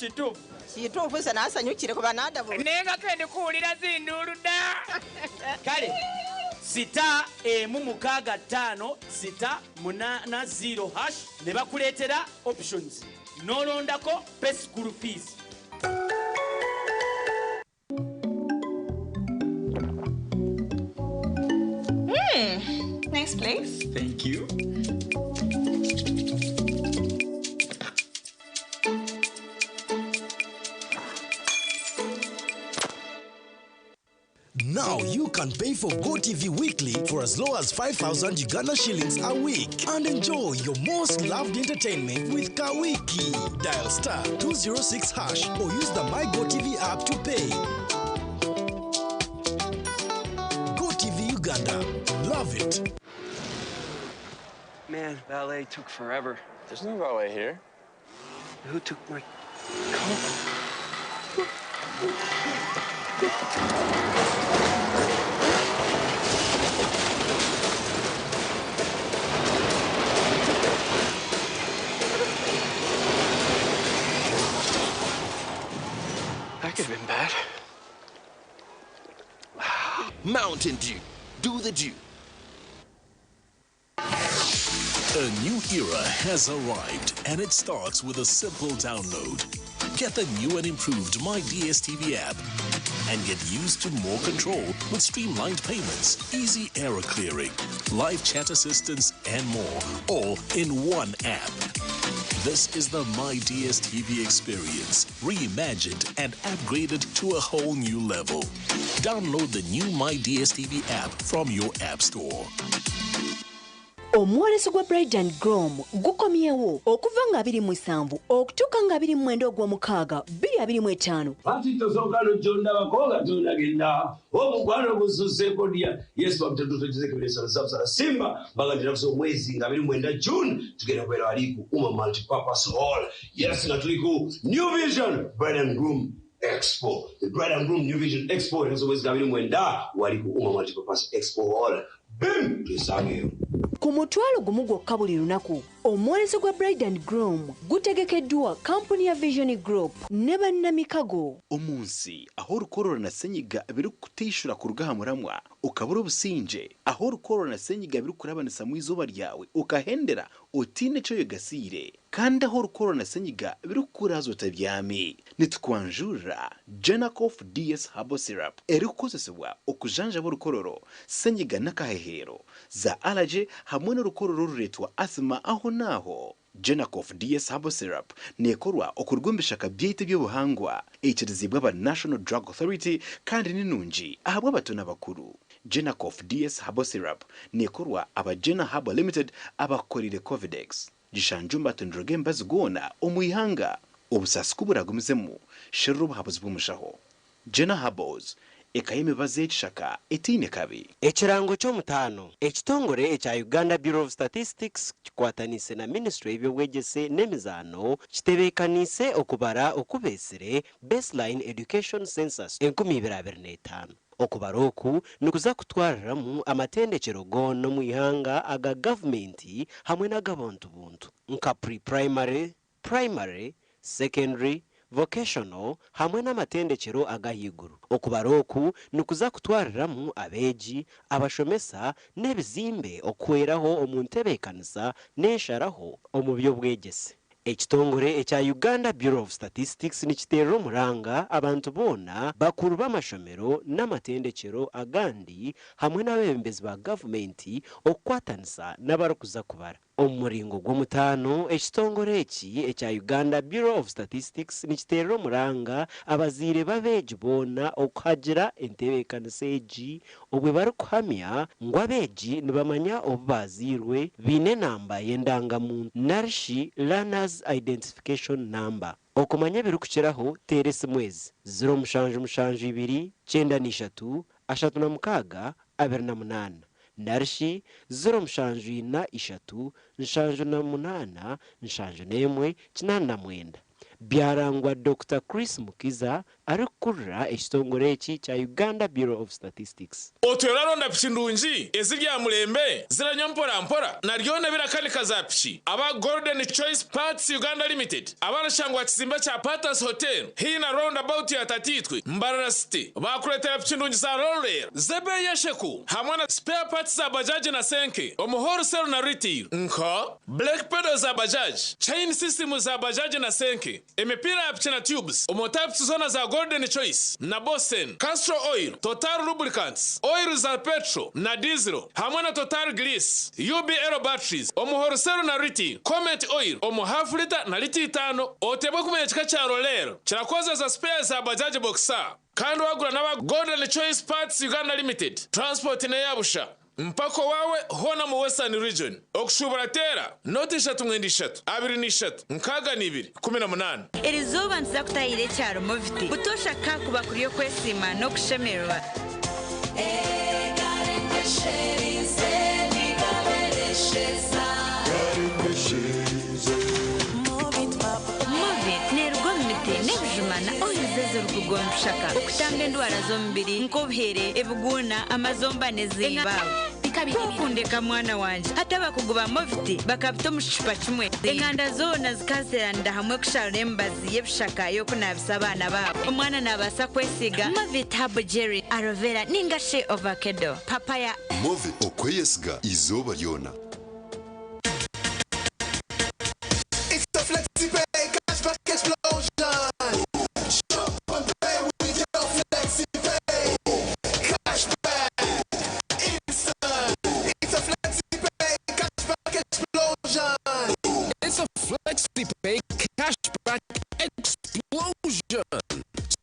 kituufu se naasanyukire kuba n'adabu naye nga kendi kuwulira zinduulu dda kale sita emu mukaga 5 sita munana 0 hash ne bakuleetera options nolondako pay school fees. Nice place. Thank you. Now you can pay for GoTV weekly for as low as 5,000 Uganda shillings a week and enjoy your most loved entertainment with Kawiki. Dial star 206 hash or use the My GoTV app to pay. GoTV Uganda. Love it. Man, valet took forever. There's no valet here. Who took my coat? That could have been bad. Mountain Dew. Do the Dew. A new era has arrived, and it starts with a simple download. Get the new and improved My DSTV app and get used to more control with streamlined payments, easy error clearing, live chat assistance, and more, all in one app. This is the My DSTV experience, reimagined and upgraded to a whole new level. Download the new My DSTV app from your app store. Omwoleso gwa Bride and Groom gukomyewo okuva nga 27 okutuuka nga 29 ogw'omukaaga 2025. Pati tosooka n'ojjonda bakonga tonagenda omukwano gususeeko dya Yesu bamutatutukizekeberesala sabusala simba bagatira kusa omwezi nga 29 June tugenda kubeera wali ku Uma Multipurpose Hall. Yes, nga tuli ku New Vision Bride and Groom Expo. The Bride and Groom New Vision Expo erakusa omwezi nga 29 wali ku Uma Multipurpose Expo Hall. Bim! Tusangeyo. Ku mutwalo gumu gwokka buli lunaku omwoleso gwa Bride and Groom gutegekeddwa kampuni ya Vision Group ne bannamikago. Omunsi aho olukorora na senyiga biri kutishura ku rugahamuramwa ukabura obusinje aho olukorora na senyiga biri kurabanisa mu izuba ryawe ukahendera otine cyo yogasire kandi aho olukorora na senyiga biri kurazo tabyame nitwanjura Genacof DS Herbal Syrup eri kukozesebwa okujanja b'olukororo senyiga n'akahehero za allergy hamwe n'olukororo ruretwa asthma aho naho. Genacof DS Herbal Syrup nekorwa okurwumbisha kabyete by'obuhangwa ekirizibwa ba National Drug Authority kandi ninungi ahabwa bato n'abakuru. Genacof DS Herbal Syrup nekorwa aba Gena Herbal Limited abakorire Covidex gishanjumba tundroge mbazi gona omuyihanga obusasi kuburagumizemu shirruba habuzi bw'umushaho. Gena Herbals ekayemibaza ekishaka etiine kabi. Ekirango ky'omutaano ekitongole ekya Uganda Bureau of Statistics kikwatanise na Ministry y'ebyobwegyese n'emizaano kitebeekanise okubara okubeesire baseline education census 2025. Okubara oku nikuza kutwariramu amatendekero goona mu ihanga aga gavumenti hamwe n'ag'abantu buntu nka pre-primary, primary, secondary, vocational hamwe n'amatendekero agahiguru. Okubara oku nikuza kutwariramu abeegi, abashomesa n'ebizimbe okweraho omu ntebeekanisa n'ensharaho omu by'obwegyese. Ekitongole ekya Uganda Bureau of Statistics nikiteerera omuranga abantu boona bakuru b'amashomero n'amatendekero agandi hamwe n'abebembezi ba gavumenti okukwatanisa n'abarikuza kubara. Omu muringo gw'omutaano ekitongole eki ekya Uganda Bureau of Statistics nikiteerera omuranga abazaire b'abeegi boona okuhagira entebeekanisa egi obwe barikuhamya ngu abeegi nibamanya obu baazirwe biine namba y'endangamuntu narishi learners identification number. Okumanya ebirikukiraho teera esimu ezi 0772 93 36 28 narishi 0743 78 71 89. Byarangwa Dr. Chris Mukiza arikukurira ekitongole eki kya Uganda Bureau of Statistics. Otweraronda piki ndungi ezirya mulembe ziranya mpora naryone birakanika za piki aba Golden Choice Parts Uganda Limited abarashangwa kizimba kya Patas Hotel hina roundabout ya Tatitwe Mbarara City bakuletera piki ndungi za roller zebe yesheku hamwe na spare parts za bajaji na senke omuhoro sell na retail nka black pedals za bajaji chain system za bajaji na senke emipira ya piki na tubes omotypes zona za Golden Choice na Bosen Castro Oil Total Lubricants oil za petrol na diesel hamwe na Total Grease UB Aero Batteries omuhorosero na riti Comet Oil omu half liter na liti 5 otebwe kumenya kika kya roller kirakoza za spare za bajaji boxer kandi wagura n'aba Golden Choice Parts Uganda Limited transport ne yabusha mpako wawe hona mu Western Region okushubura tera noti 3 23 nkaga nibiri 18. Eri zuba nza kutayira ekyaro moviti butosha kakuba kuri yo kwesima no kushemerwa. Movit nerwo mite nebujumana oyizeze rukugonshaka okutanga endwara z'omubiri nk'obuhere ebuguna amazomba n'ezimbawe. Kukundeka mwana wanje ataba kuguba moviti bakabita omushipa kimwe enganda zoona zikaziranira hamwe kusharura embazi y'ebishaka y'okunabisa abaana baabo omwana nabasa kwesiga movit habo jerry aloe vera ninga she avocado papaya movit okweyesiga izooba lyona. It's the FlexiPay cashback explosion. Shop and pay with your FlexiPay cashback instant. It's a FlexiPay cashback explosion. It's a FlexiPay cashback explosion.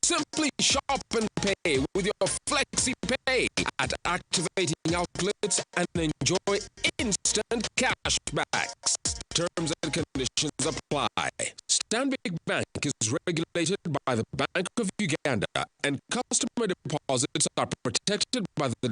Simply shop and pay with your FlexiPay at activating outlets and enjoy instant cashbacks. Terms and conditions apply. Stanbic Bank is regulated by the Bank of Uganda and customer deposits are protected by the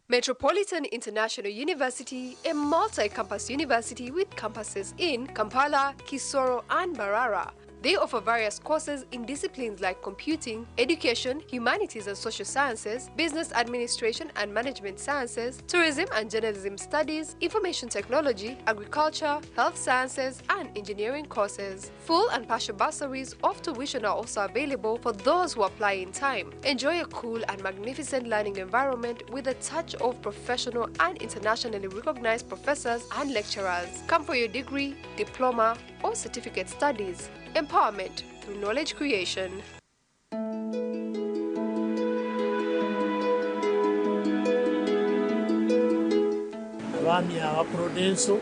Metropolitan International University, a multi-campus university with campuses in Kampala, Kisoro, and Mbarara. They offer various courses in disciplines like computing, education, humanities and social sciences, business administration and management sciences, tourism and journalism studies, information technology, agriculture, health sciences, and engineering courses. Full and partial bursaries of tuition are also available for those who apply in time. Enjoy a cool and magnificent learning environment with a touch of professional and internationally recognized professors and lecturers. Come for your degree, diploma, or certificate studies. Empowerment through knowledge creation. Abaami aba Prudenso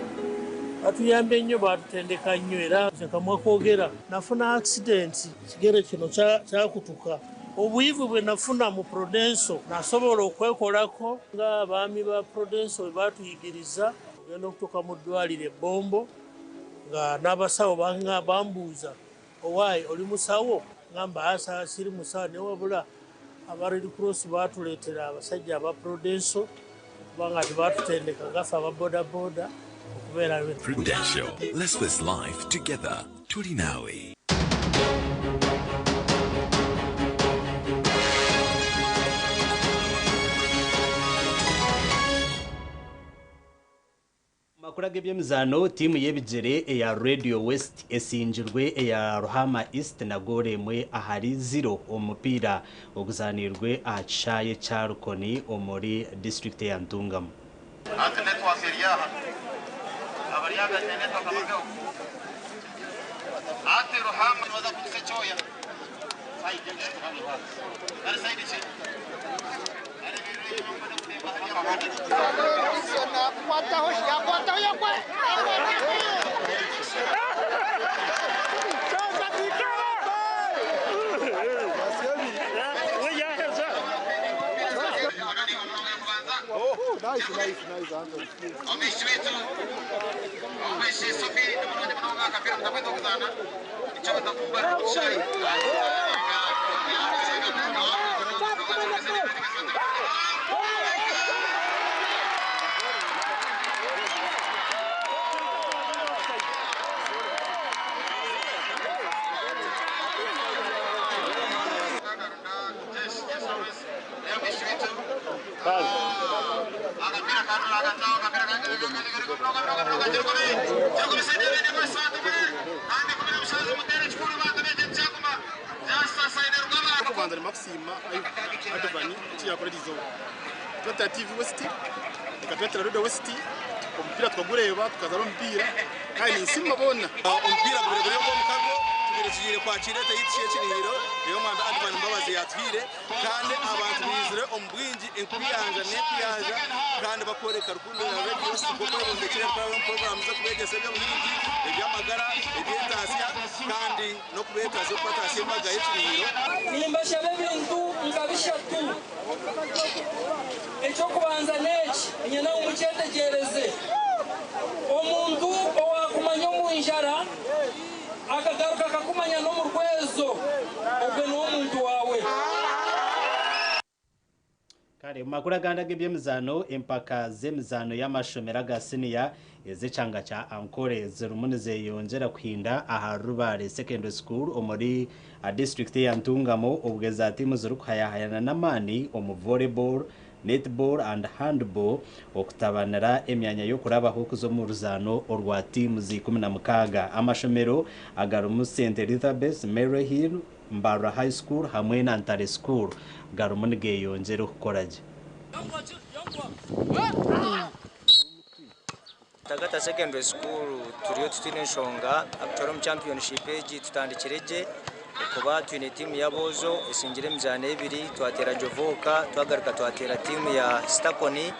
batuyambe nnyo batutendeka nnyo era kamwa kwogera nafuna accident kigere kino kyakutuka obuyivu bwe nafuna mu Prudenso nasobola okwekolako nga abaami ba Prudenso bwe batuyigiriza ogenda okutuuka mu ddwaliro ebbombo nga n'abasawo bambuuza owaayi oli musawo ngamba asa siri musane wabula abari cross batuletera abasajja aba Prudential kubanga tibatutendeka gafa aba boda okubera Prudential, let's live life together. Tuli nawe. Makuru g'ebyemizano timu y'ebigere eya Radio West esinjirwe eya Ruhama East na gole mwe ahari 0 omupira oguzanirwe aha kishaye cya Rukoni omuri district ya Ntungamo. Maxima advani tia predizo tentative West ikatwetera Rodo West kompira twagureba tukazaba mpira kandi nsimba bona umpira gure bwo mukago tugire kwa kirete yitishe kinihiro niyo mwanda advani mbabazi yatwire kandi abantu bizire ombwingi enkuyanja nekuyanja kandi bakoreka rukundo na radio siko ndekire program zo kubegese byo mwingi ebyamagara ebyentasiya kandi no kubeta zo kwata simbaga yikinihiro nimba shabe bintu ngabishatu echo kubanza neki nyina umucyetegereze omuntu owakumanya omunjara akagaruka akakumanya no mu rwezo ubwo no muntu wawe kare makuru aganda g'ebyemizano empaka z'emizano y'amashomera ga senior ezicanga cha ankore zirumunize yongera kuhinda aha Rubare Secondary School omuri a district ya Ntungamo ubweza timu zirukuyahayana namani omu volleyball, netball and handball okutabanira emyanya yo kurabaho kuzo mu ruzano orwa timu zi 16 amashomero agarumu St Elizabeth, Mary Hill, Mbara High School hamwe na Ntare School garumunige yongera kukoraje. Tagata Secondary School turiyo tutine nshonga Actorum Championship egi tutandikireje kuba twine timu ya Bozo isingire mjane ebiri twatera Jovoka twagaruka twatera timu ya Stakoni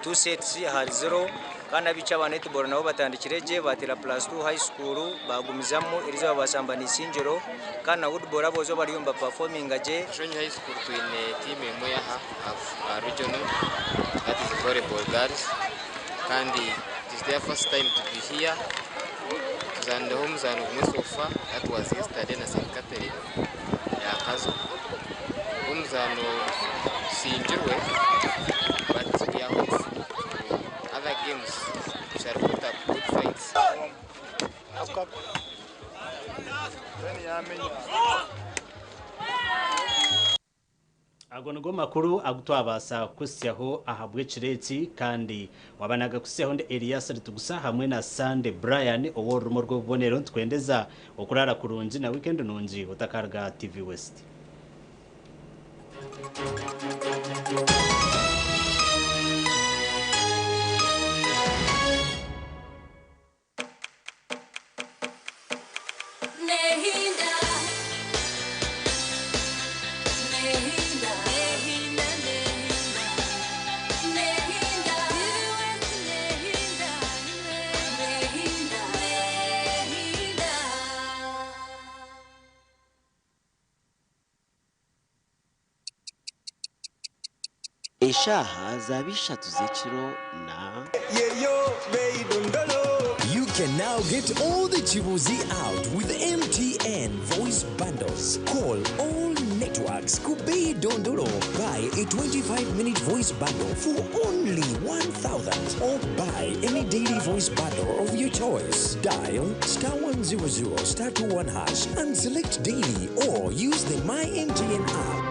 2 sets hari 0 kana bicha ba netball nabo batandikireje batera plus 2 high school bagumizamo irizo babasambani sinjiro kana woodball Bozo bariyumba performing aje Shonyi high school twine timu imwe ya regional that is volleyball girls kandi it is their first time to be here. And the homes are so far. That was yesterday in St. Catherine. Yeah, Kazo. Homes are no Sinjurwe, but we are hopeful. Other games shall put up good fights. Agonogo makuru agutwabasa kusyaho ahabwe kireti kandi wabanaga kusyaho nde Elias Rutugusa hamwe na Sande Brian oworumo rwo bonero twendeza okurara kurunji na weekend nunji utakarga TV West. Eshaha zabisha tuzekiro na You can now get all the chibuzi out with MTN. MTN voice bundles. Call all networks. Kubei Dondoro. Buy a 25-minute voice bundle for only 1,000 or buy any daily voice bundle of your choice. Dial *100 *21 hash and select daily or use the My MTN app.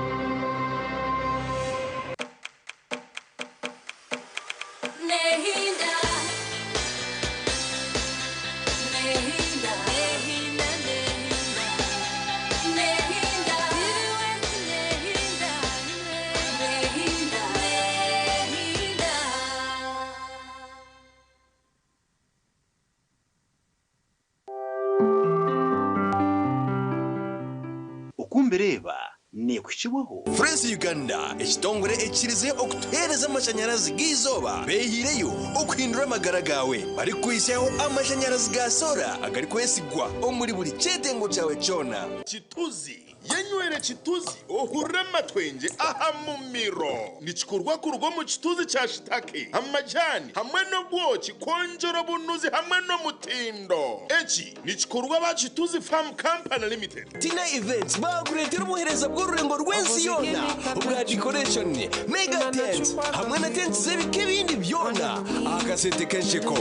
Ukumbereba ne kushiwaho France Uganda ekitongore ekirize okutereza amashanyarazi gizoba behireyo okuhindura amagara gawe bari kwisaho amashanyarazi ga sola agari kwesigwa omuri buri cyetengo cyawe cyona Chituzi yenywere Chituzi ohurra amatwenge aha mumiro nikikorwa ku rugo mu Chituzi cya Shitake amajani hamwe no bwoki konjoro bunuzi hamwe no mutindo eki nikikorwa ba Chituzi Farm Company Limited Tina Events bakuretera ubuhereza bw'ururengo rw'ensi yona ubwa decoration mega tent hamwe na tent z'ebike bindi byona akasente kenshiko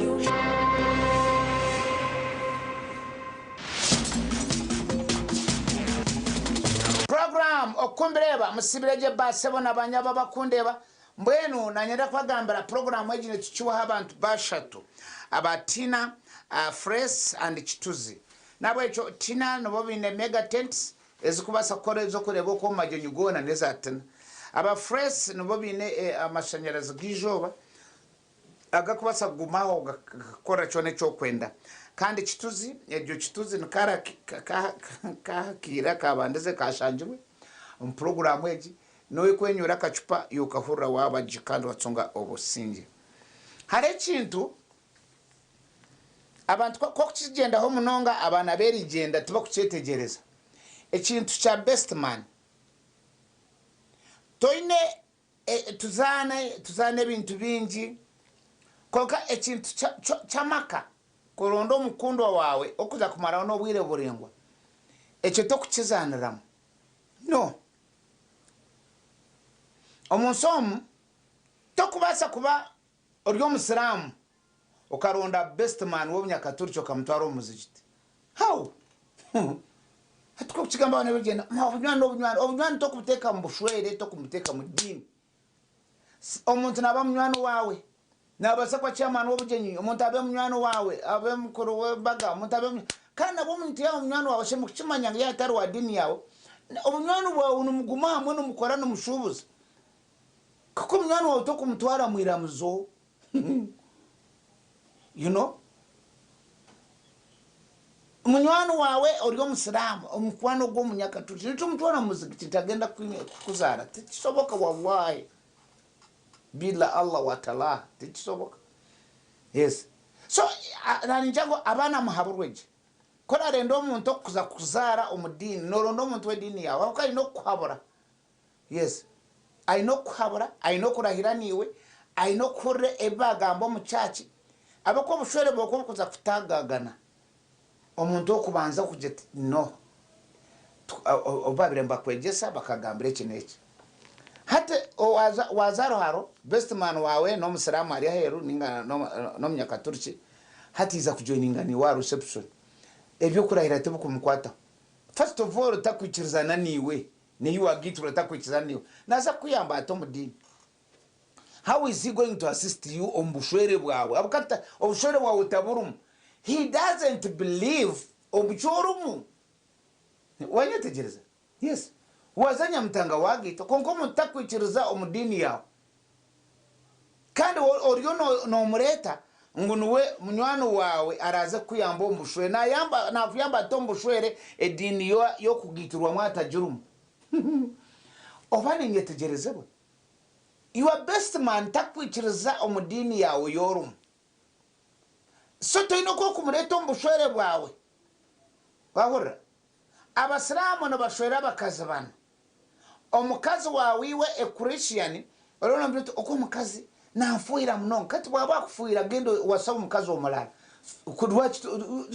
program okumbereba musibireje basebo nabanyaba bakundeba mbwenu nanyenda kwagambira program ejine tukiwa abantu bashatu abatina Fresh and Chituzi nabo echo Tina nobo bine mega tents ezikubasa kore zo kureba ko majenyu gona nezatina aba Fresh nobo bine amashanyarazi gijoba agakubasa gumaho gakora cyone cyo kwenda kandi Chituzi ejo Chituzi nkara kira kabandeze kashanjwe program eji noye kwenyura kacupa yukahura wabajikandi watsonga obusinge hare kintu abantu ko kigenda ho munonga abana berigenda tuba kucetegereza ekintu cha best man toine tuzane bintu bingi koka ekintu cha maka korondo mukundo wawe okuza kumara no bwire burengwa ekyo to kukizaniramu no omunsomu to kubasa kuba oryo musiramu ukaronda best man wo Nyakaturcho kamutwaro muzikiti how hatuko kugamba bane bigenda obunywano to kubuteka mbushwere to kumuteka mu dini omuntu naba munywano wawe nabasa kwa chairman wobujenyi omuntu abe munywano wawe abe mukuru webaga omuntu abe kana bo muntu yawo munywano wawe shemu kukimanya ya tari wa dini yawo obunywano bwawe unumuguma hamwe no mukora no mushubuza kuko munywano wawe to kumutwara mwiramuzo you know munywano wawe oryo musiramu omukwano gwo Munyakaturcho nico mutwara muziki tagenda kuzara tisoboka wallahi bila Allah wa ta'ala tisoboka yes so nani njango abana muhaburweje kora rendo umuntu kuza kuzara umudini norondo umuntu wedini yawe akayi no kuhabura yes I know kuhabura I know kurahiraniwe I know kure ebagambo mu chachi abako bushore boko kuza kutagagana omuntu okubanza kujeti no obabire mbakwegesa bakagambira kineki hate wazaro haro best man wawe no musiramu ari heru ninga no Munyakaturcho hatiza kujoininga ni wa reception ebyo kurahira tebo kumukwata first of all takwikirizana niwe ne you agitura takwikirizana niwe naza kuyamba atomudini how is he going to assist you ombushwere bwawe abukata obushwere bwawe utaburumu he doesn't believe obuchorumu wanyetegereza yes wazanya mtanga wagito konko mutakwikiriza omudini yawe kandi oryo no mureta ngunuwe munywano wawe araze kuyamba ombushwere na kuyamba tombushwere edini yo kugiturwa mwatajurumu obane nyetegereza bo your best man takwikiriza omudini yawe yorumu so toino ko kumureta ombushwere bwawe wahura abasiramu no bashwera bakazabana omukazi wawiwe Christian olona mbitu oko mukazi nafuira muno kati bwaba kufuira gendo wasaba mukazi omulala kudwa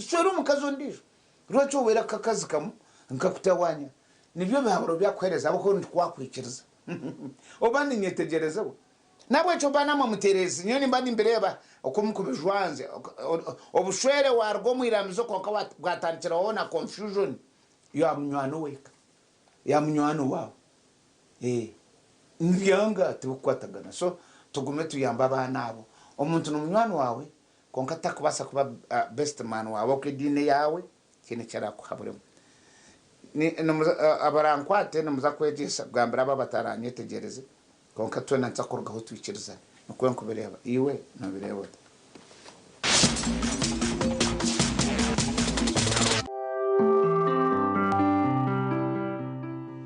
shwera mukazi ndisho Rwacho wera kakazi kamu nkakutawanya nibyo bihaburo byakwereza abo ko ntwakwikiriza obandi nyetegereza we nabwe cyo bana mamuterezi nyoni mbandi mbireba okumukubijwanze obushwere wargo mwiramizo konka bwatandikira wona confusion ya munywano weka ya munywano wawe nbyanga tukwatagana so tugume tuyamba abana abo omuntu n'umunywano wawe konka takubasa kuba best man wawe okidine yawe kine cyara kuhaburemo ni abarankwate numuza kwegesa bwambara babataranyitegereze konka twana nzakorgaho twikiriza nuko nkubireba iwe nabireba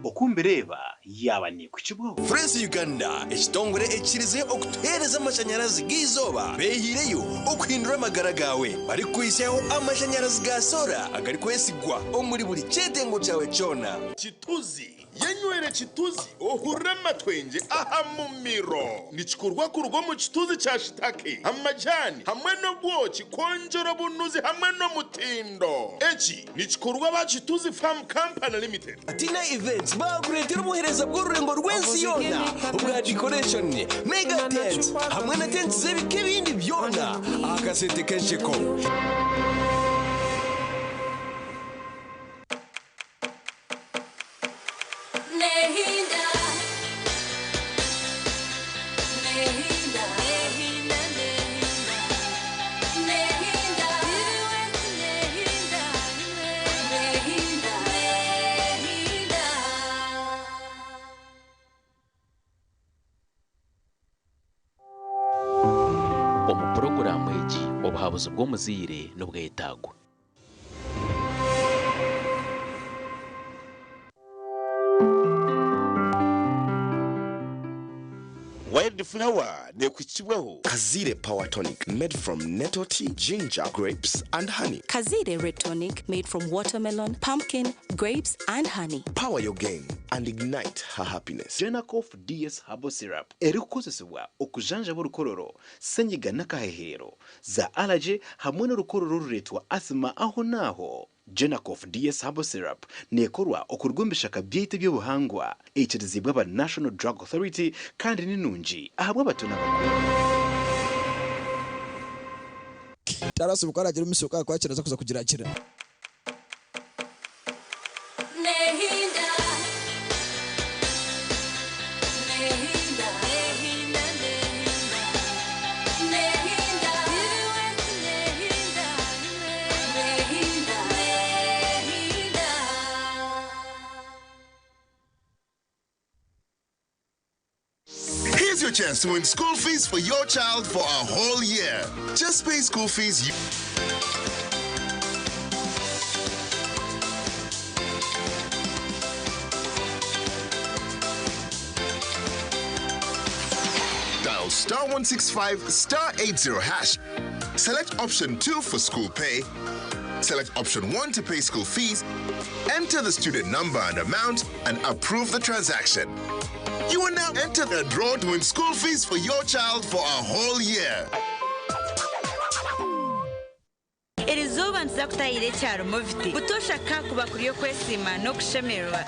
okumbireba yaba ni kukibuho Fresh Uganda ekitongore ekirize okutereza amashanyarazi gizoba behireyo okuhindura amagara gawe bari kwishaho amashanyarazi ga sola agari kwesigwa omuri buri cyetengo cyawe cyona Chituzi yenywere chituzi ohurema twenje aha mumiro nichikurwa kurugo mu chituzi cha shitake amajani hamwe no bwoki konjora bunuzi hamwe no mutindo echi nichikurwa ba Chituzi Farm Company Limited Atina Events bakuretera umuhereza bw'ururengo rwensi yona ubwa decoration mega tent hamwe na tent zebike bindi byona akasente kensheko Porogaramu egi obuhabuzi bw'omuzire n'obwetagwa Wildflower nekuchibwaho Kazire Power Tonic made from nettle tea, ginger, grapes and honey. Kazire Red Tonic made from watermelon, pumpkin, grapes and honey. Power your game and ignite her happiness. Jenacof DS Herbal Syrup erikozesebwa okujanja b'urukororo senyiga n'akahehero za allergy hamwe n'urukororo ruretwa asthma aho naho. Jenacof DS Herbal Syrup nekorwa okurwumbisha kabyete by'ubuhangwa ekirizibwa ba National Drug Authority kandi ninungi ahabwa batona bakuru. Taraso bukaragira umusoka kwakira zo kuza kugira kira. Here's your chance to win school fees for your child for a whole year. Just pay school fees. Dial *165 *80 hash. Select option 2 for school pay. Select option 1 to pay school fees. Enter the student number and amount and approve the transaction. You will now enter the draw to win school fees for your child for a whole year. Erizoba nzakutayire cyaro mufite butosha kakuba kuri yo kwesima no kushemerwa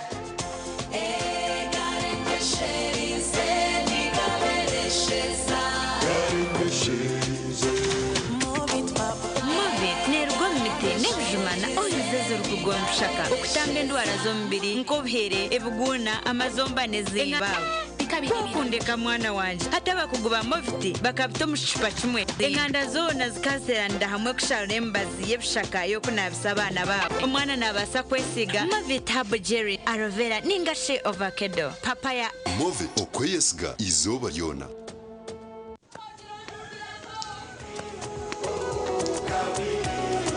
Nebujumana oyizeze rukugonshaka okutanga endwara z'omubiri nk'obuhere ebuguna amazombaneze bawe kokundeka mwana wanje hata bakuguba mufti bakabita omushipa kimwe enganda zoona zikaseranda hamwe kushara embazi y'ebishaka y'okunabisa abaana baabo omwana naabasa kwesiga Movit Herbal Jelly, aloe vera ninga she avocado papaya Movit okweyesiga izooba lyona.